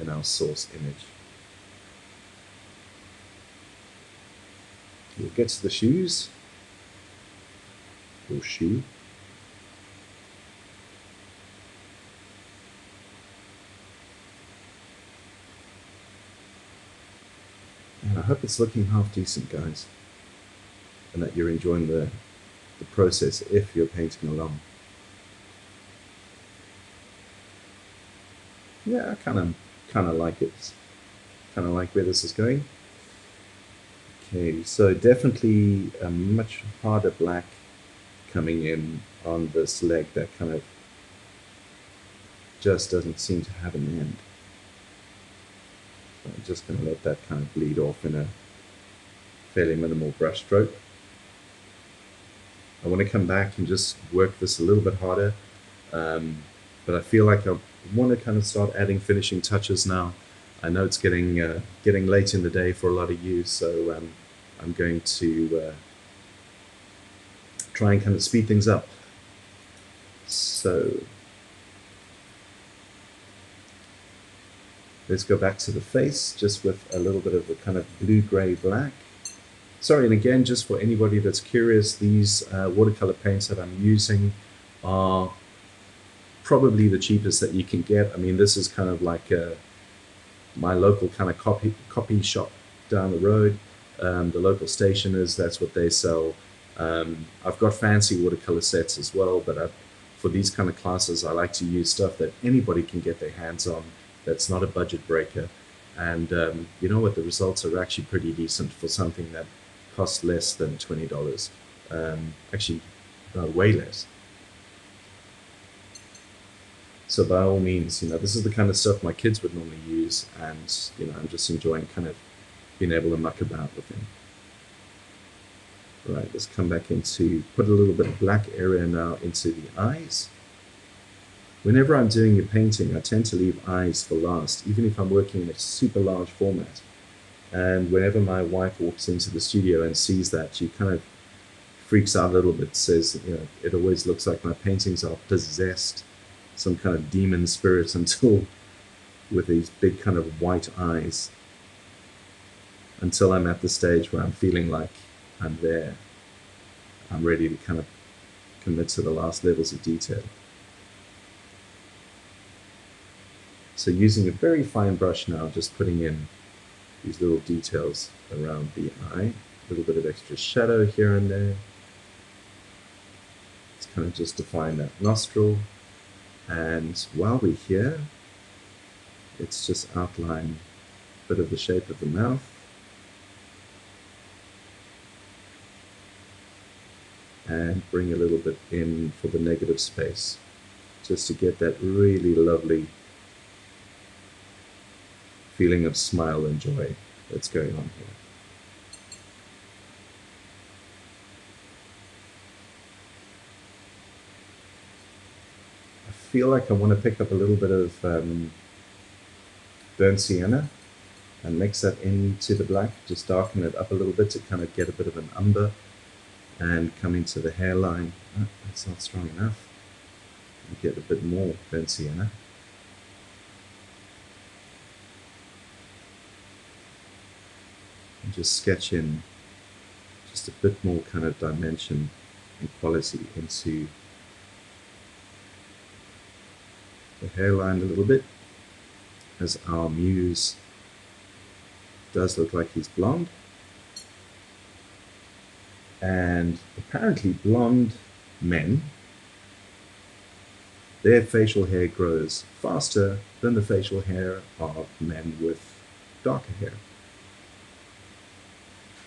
in our source image. We'll get to the shoes, or shoe. And I hope it's looking half decent, guys, and that you're enjoying the process if you're painting along. Yeah, I kind of like it. Kind of like where this is going. Okay, so definitely a much harder black coming in on this leg that kind of just doesn't seem to have an end. So I'm just going to let that kind of bleed off in a fairly minimal brush stroke. I want to come back and just work this a little bit harder, but I feel like I want to kind of start adding finishing touches now. I know it's getting late in the day for a lot of you, so I'm going to try and kind of speed things up. So let's go back to the face, just with a little bit of a kind of blue-gray black. Sorry, and again, just for anybody that's curious, these watercolor paints that I'm using are probably the cheapest that you can get. I mean, this is kind of like my local kind of copy shop down the road. The local stationers, that's what they sell. I've got fancy watercolor sets as well, but for these kind of classes, I like to use stuff that anybody can get their hands on, that's not a budget breaker. And you know what, the results are actually pretty decent for something that costs less than $20. Actually, way less. So by all means, you know, this is the kind of stuff my kids would normally use, and you know, I'm just enjoying kind of being able to muck about with them. Right, let's come back into, put a little bit of black area now into the eyes. Whenever I'm doing a painting, I tend to leave eyes for last, even if I'm working in a super large format. And whenever my wife walks into the studio and sees that, she kind of freaks out a little bit, says, you know, it always looks like my paintings are possessed, some kind of demon spirit until, with these big kind of white eyes, until I'm at the stage where I'm feeling like I'm there. I'm ready to kind of commit to the last levels of detail. So using a very fine brush now, just putting in these little details around the eye, a little bit of extra shadow here and there. Let's kind of just define that nostril. And while we're here, let's just outline a bit of the shape of the mouth. And bring a little bit in for the negative space, just to get that really lovely feeling of smile and joy that's going on here. I feel like I want to pick up a little bit of burnt sienna and mix that into the black, just darken it up a little bit to kind of get a bit of an umber and come into the hairline. Oh, that's not strong enough. Get a bit more burnt sienna. And just sketch in just a bit more kind of dimension and quality into the hairline a little bit, as our muse does look like he's blonde. And apparently blonde men, their facial hair grows faster than the facial hair of men with darker hair.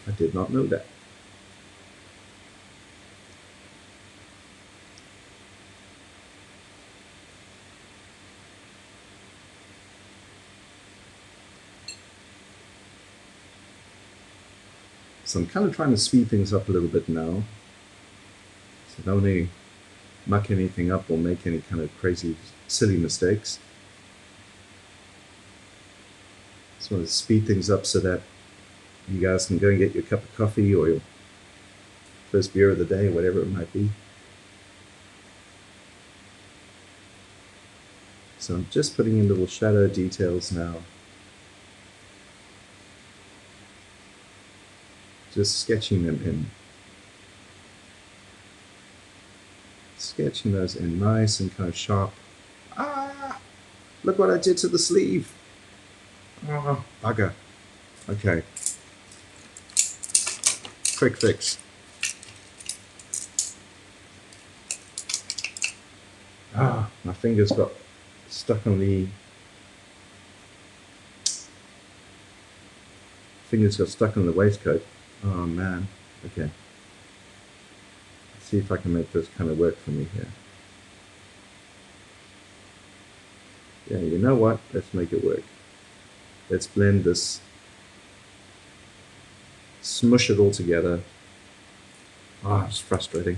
I did not know that. So I'm kind of trying to speed things up a little bit now, don't want to muck anything up or make any kind of crazy, silly mistakes. Just want to speed things up so that you guys can go and get your cup of coffee or your first beer of the day, whatever it might be. So I'm just putting in little shadow details now. Just sketching them in. Sketching those in nice and kind of sharp. Ah! Look what I did to the sleeve. Oh, bugger. Okay. Quick fix. Ah, my fingers got stuck on the waistcoat. Oh man. Okay. Let's see if I can make this kind of work for me here. Yeah, you know what? Let's make it work. Let's blend this, smush it all together. Ah, it's frustrating.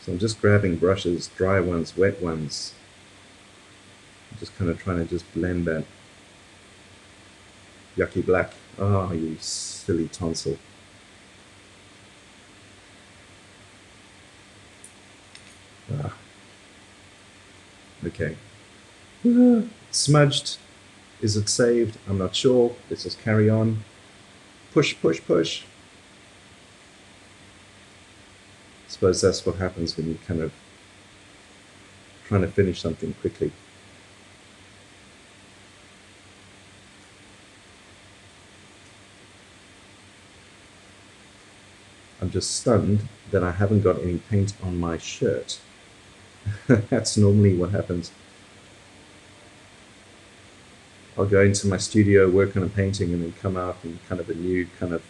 So I'm just grabbing brushes, dry ones, wet ones. I'm just kind of trying to just blend that yucky black. Oh, you silly tonsil. Ah. Okay. Smudged. Is it saved? I'm not sure. Let's just carry on. Push, push, push. I suppose that's what happens when you're kind of trying to finish something quickly. I'm just stunned that I haven't got any paint on my shirt. That's normally what happens. I'll go into my studio, work on a painting, and then come out and kind of a new kind of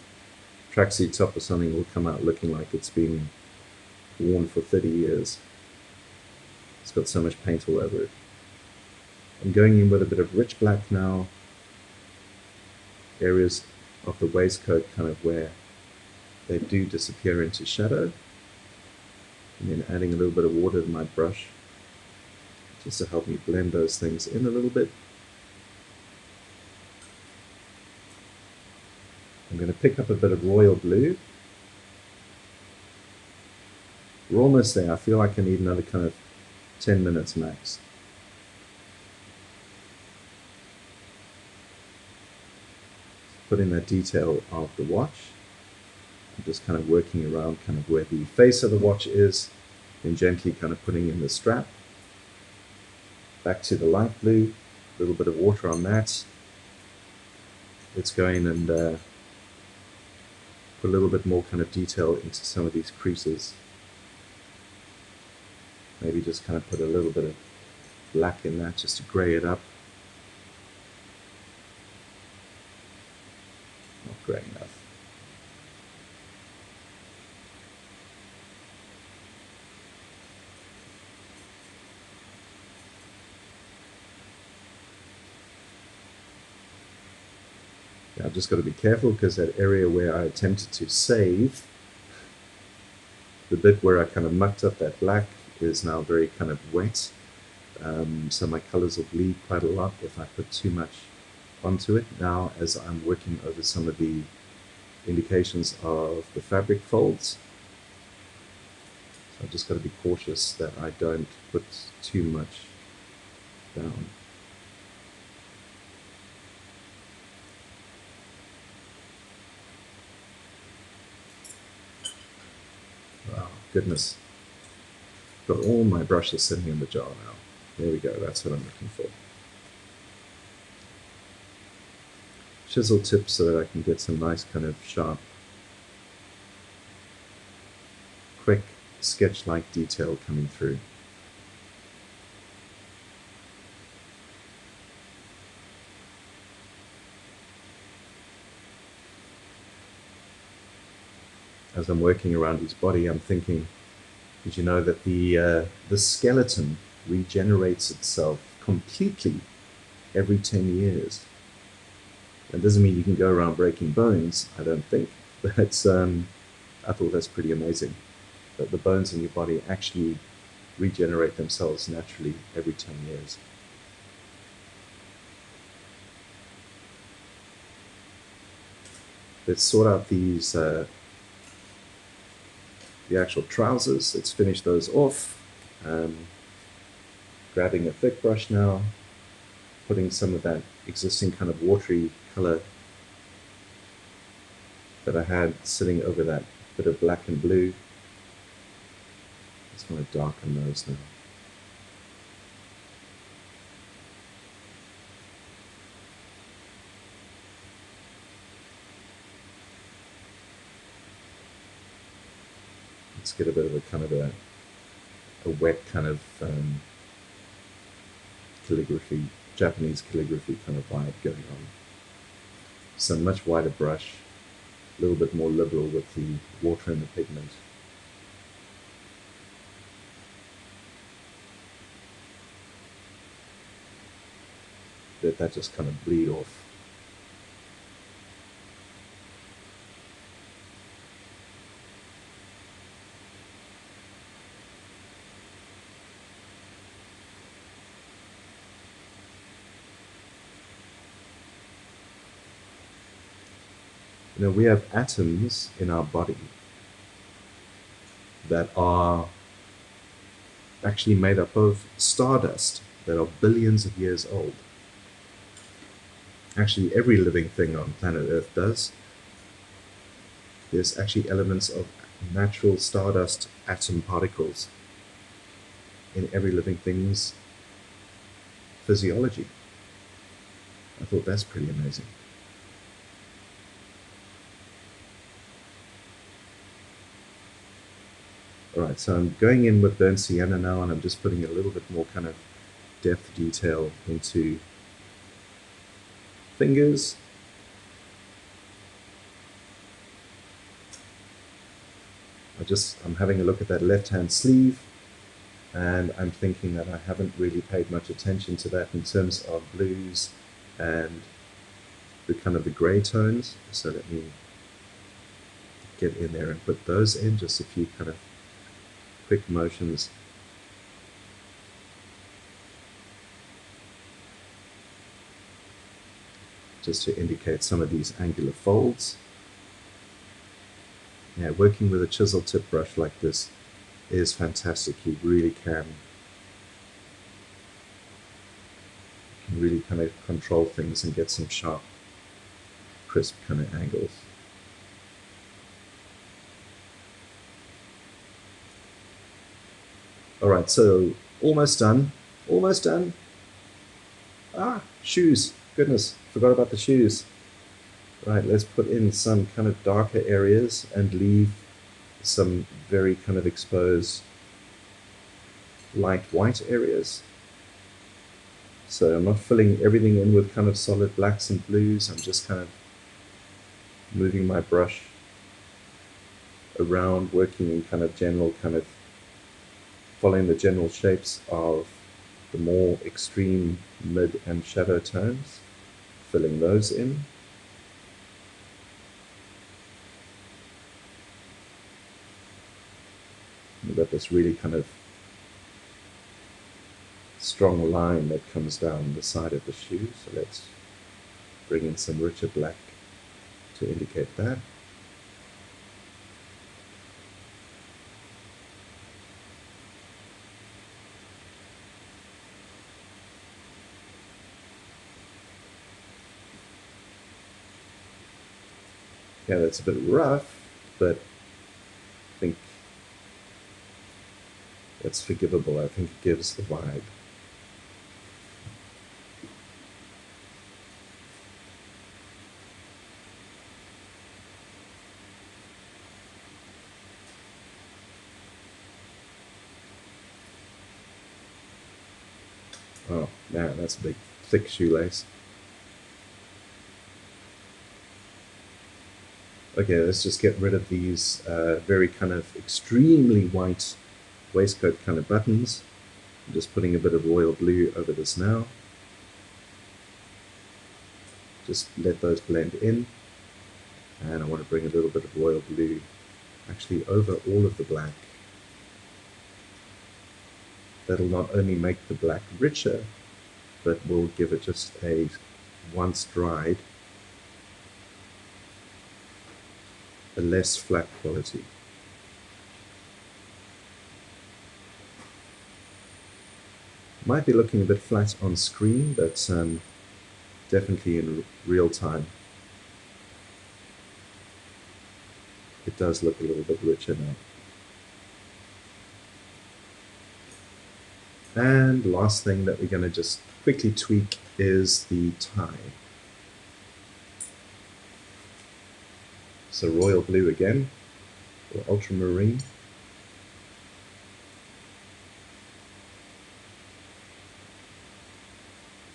tracksuit top or something will come out looking like it's been worn for 30 years. It's got so much paint all over it. I'm going in with a bit of rich black now. Areas of the waistcoat kind of where they do disappear into shadow. And then adding a little bit of water to my brush just to help me blend those things in a little bit. I'm going to pick up a bit of royal blue. We're almost there. I feel like I need another kind of 10 minutes max. Put in that detail of the watch. I'm just kind of working around kind of where the face of the watch is, then gently kind of putting in the strap. Back to the light blue, a little bit of water on that. Let's go in and put a little bit more kind of detail into some of these creases. Maybe just kind of put a little bit of black in that just to grey it up. Not grey enough. Yeah, I've just got to be careful because that area where I attempted to save, the bit where I kind of mucked up that black is now very kind of wet. So my colors will bleed quite a lot if I put too much onto it. Now as I'm working over some of the indications of the fabric folds, so I've just got to be cautious that I don't put too much down. Wow, goodness. Got all my brushes sitting in the jar now. There we go, that's what I'm looking for. Chisel tips so that I can get some nice kind of sharp, quick sketch-like detail coming through. As I'm working around his body, I'm thinking, did you know that the skeleton regenerates itself completely every 10 years? That doesn't mean you can go around breaking bones, I don't think, But I thought that's pretty amazing, that the bones in your body actually regenerate themselves naturally every 10 years. Let's sort out these, the actual trousers. Let's finish those off. Grabbing a thick brush now, putting some of that existing kind of watery color that I had sitting over that bit of black and blue. Just want to darken those now. Let's get a bit of a kind of a wet kind of calligraphy, Japanese calligraphy kind of vibe going on. So much wider brush, a little bit more liberal with the water and the pigment. Let that just kind of bleed off. You know, we have atoms in our body that are actually made up of stardust that are billions of years old. Actually, every living thing on planet Earth does. There's actually elements of natural stardust atom particles in every living thing's physiology. I thought that's pretty amazing. Alright, so I'm going in with burnt sienna now, and I'm just putting a little bit more kind of depth detail into fingers. I'm having a look at that left-hand sleeve, and I'm thinking that I haven't really paid much attention to that in terms of blues and the kind of the gray tones. So let me get in there and put those in, just a few kind of quick motions. Just to indicate some of these angular folds. Yeah, working with a chisel tip brush like this is fantastic. You really can really kind of control things and get some sharp, crisp kind of angles. Alright, so almost done. Almost done. Ah, shoes. Goodness, forgot about the shoes. Right, let's put in some kind of darker areas and leave some very kind of exposed light white areas. So I'm not filling everything in with kind of solid blacks and blues. I'm just kind of moving my brush around, working in kind of general kind of following the general shapes of the more extreme mid and shadow tones, filling those in. We've got this really kind of strong line that comes down the side of the shoe, so let's bring in some richer black to indicate that. Yeah, that's a bit rough, but I think that's forgivable. I think it gives the vibe. Oh man, that's a big, thick shoelace. Okay, let's just get rid of these very kind of extremely white waistcoat kind of buttons. I'm just putting a bit of royal blue over this now. Just let those blend in. And I want to bring a little bit of royal blue actually over all of the black. That'll not only make the black richer, but will give it just a, once dried, a less flat quality. Might be looking a bit flat on screen, but definitely in real time it does look a little bit richer now. And last thing that we're going to just quickly tweak is the tie. So royal blue again, or ultramarine.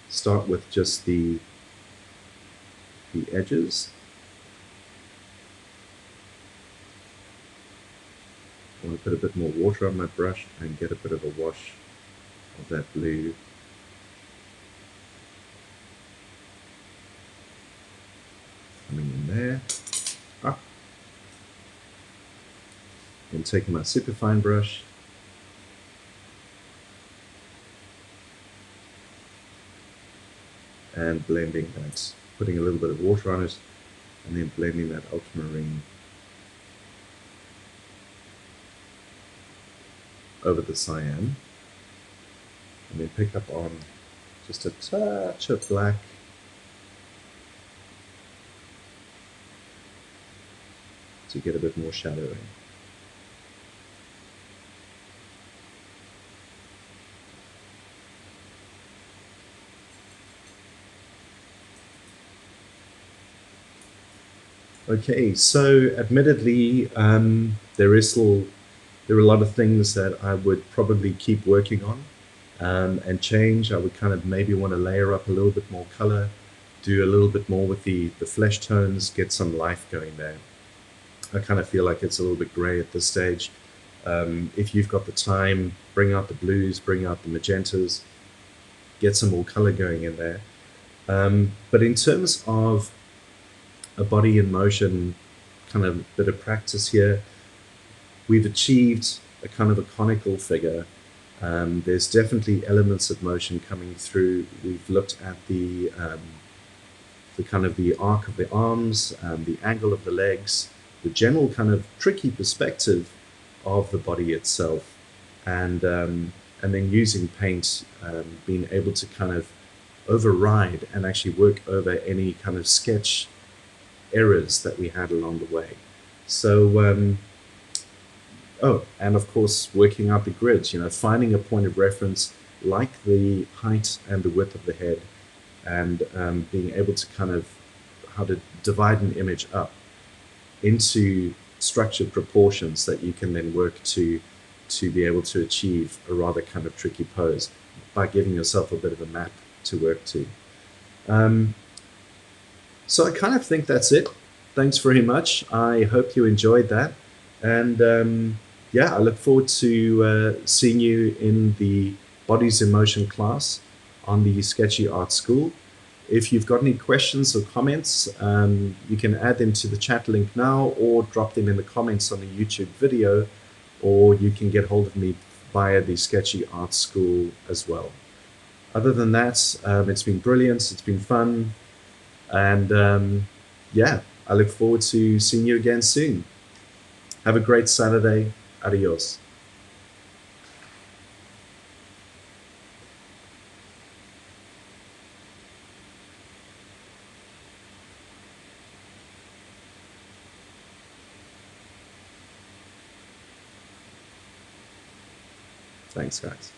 Start with just the edges. I want to put a bit more water on my brush and get a bit of a wash of that blue. Coming in there. And taking my superfine brush, and blending that, putting a little bit of water on it, and then blending that ultramarine over the cyan, and then pick up on just a touch of black, to get a bit more shadowing. Okay, so admittedly, there are a lot of things that I would probably keep working on and change. I would kind of maybe want to layer up a little bit more color, do a little bit more with the flesh tones, get some life going there. I kind of feel like it's a little bit gray at this stage. If you've got the time, bring out the blues, bring out the magentas, get some more color going in there. But in terms of a body in motion kind of bit of practice here, we've achieved a kind of a conical figure. There's definitely elements of motion coming through. We've looked at the kind of the arc of the arms, the angle of the legs, the general kind of tricky perspective of the body itself, and then using paint, being able to kind of override and actually work over any kind of sketch errors that we had along the way. So, oh, and of course, working out the grids, finding a point of reference like the height and the width of the head, and being able to kind of how to divide an image up into structured proportions that you can then work to be able to achieve a rather kind of tricky pose by giving yourself a bit of a map to work to. So I kind of think that's it. Thanks very much. I hope you enjoyed that. And yeah, I look forward to seeing you in the Bodies in Motion class on the Sktchy Art School. If you've got any questions or comments, you can add them to the chat link now, or drop them in the comments on the YouTube video, or you can get hold of me via the Sktchy Art School as well. Other than that, it's been brilliant, it's been fun, and yeah, I look forward to seeing you again soon. Have a great Saturday. Adios. Thanks, guys.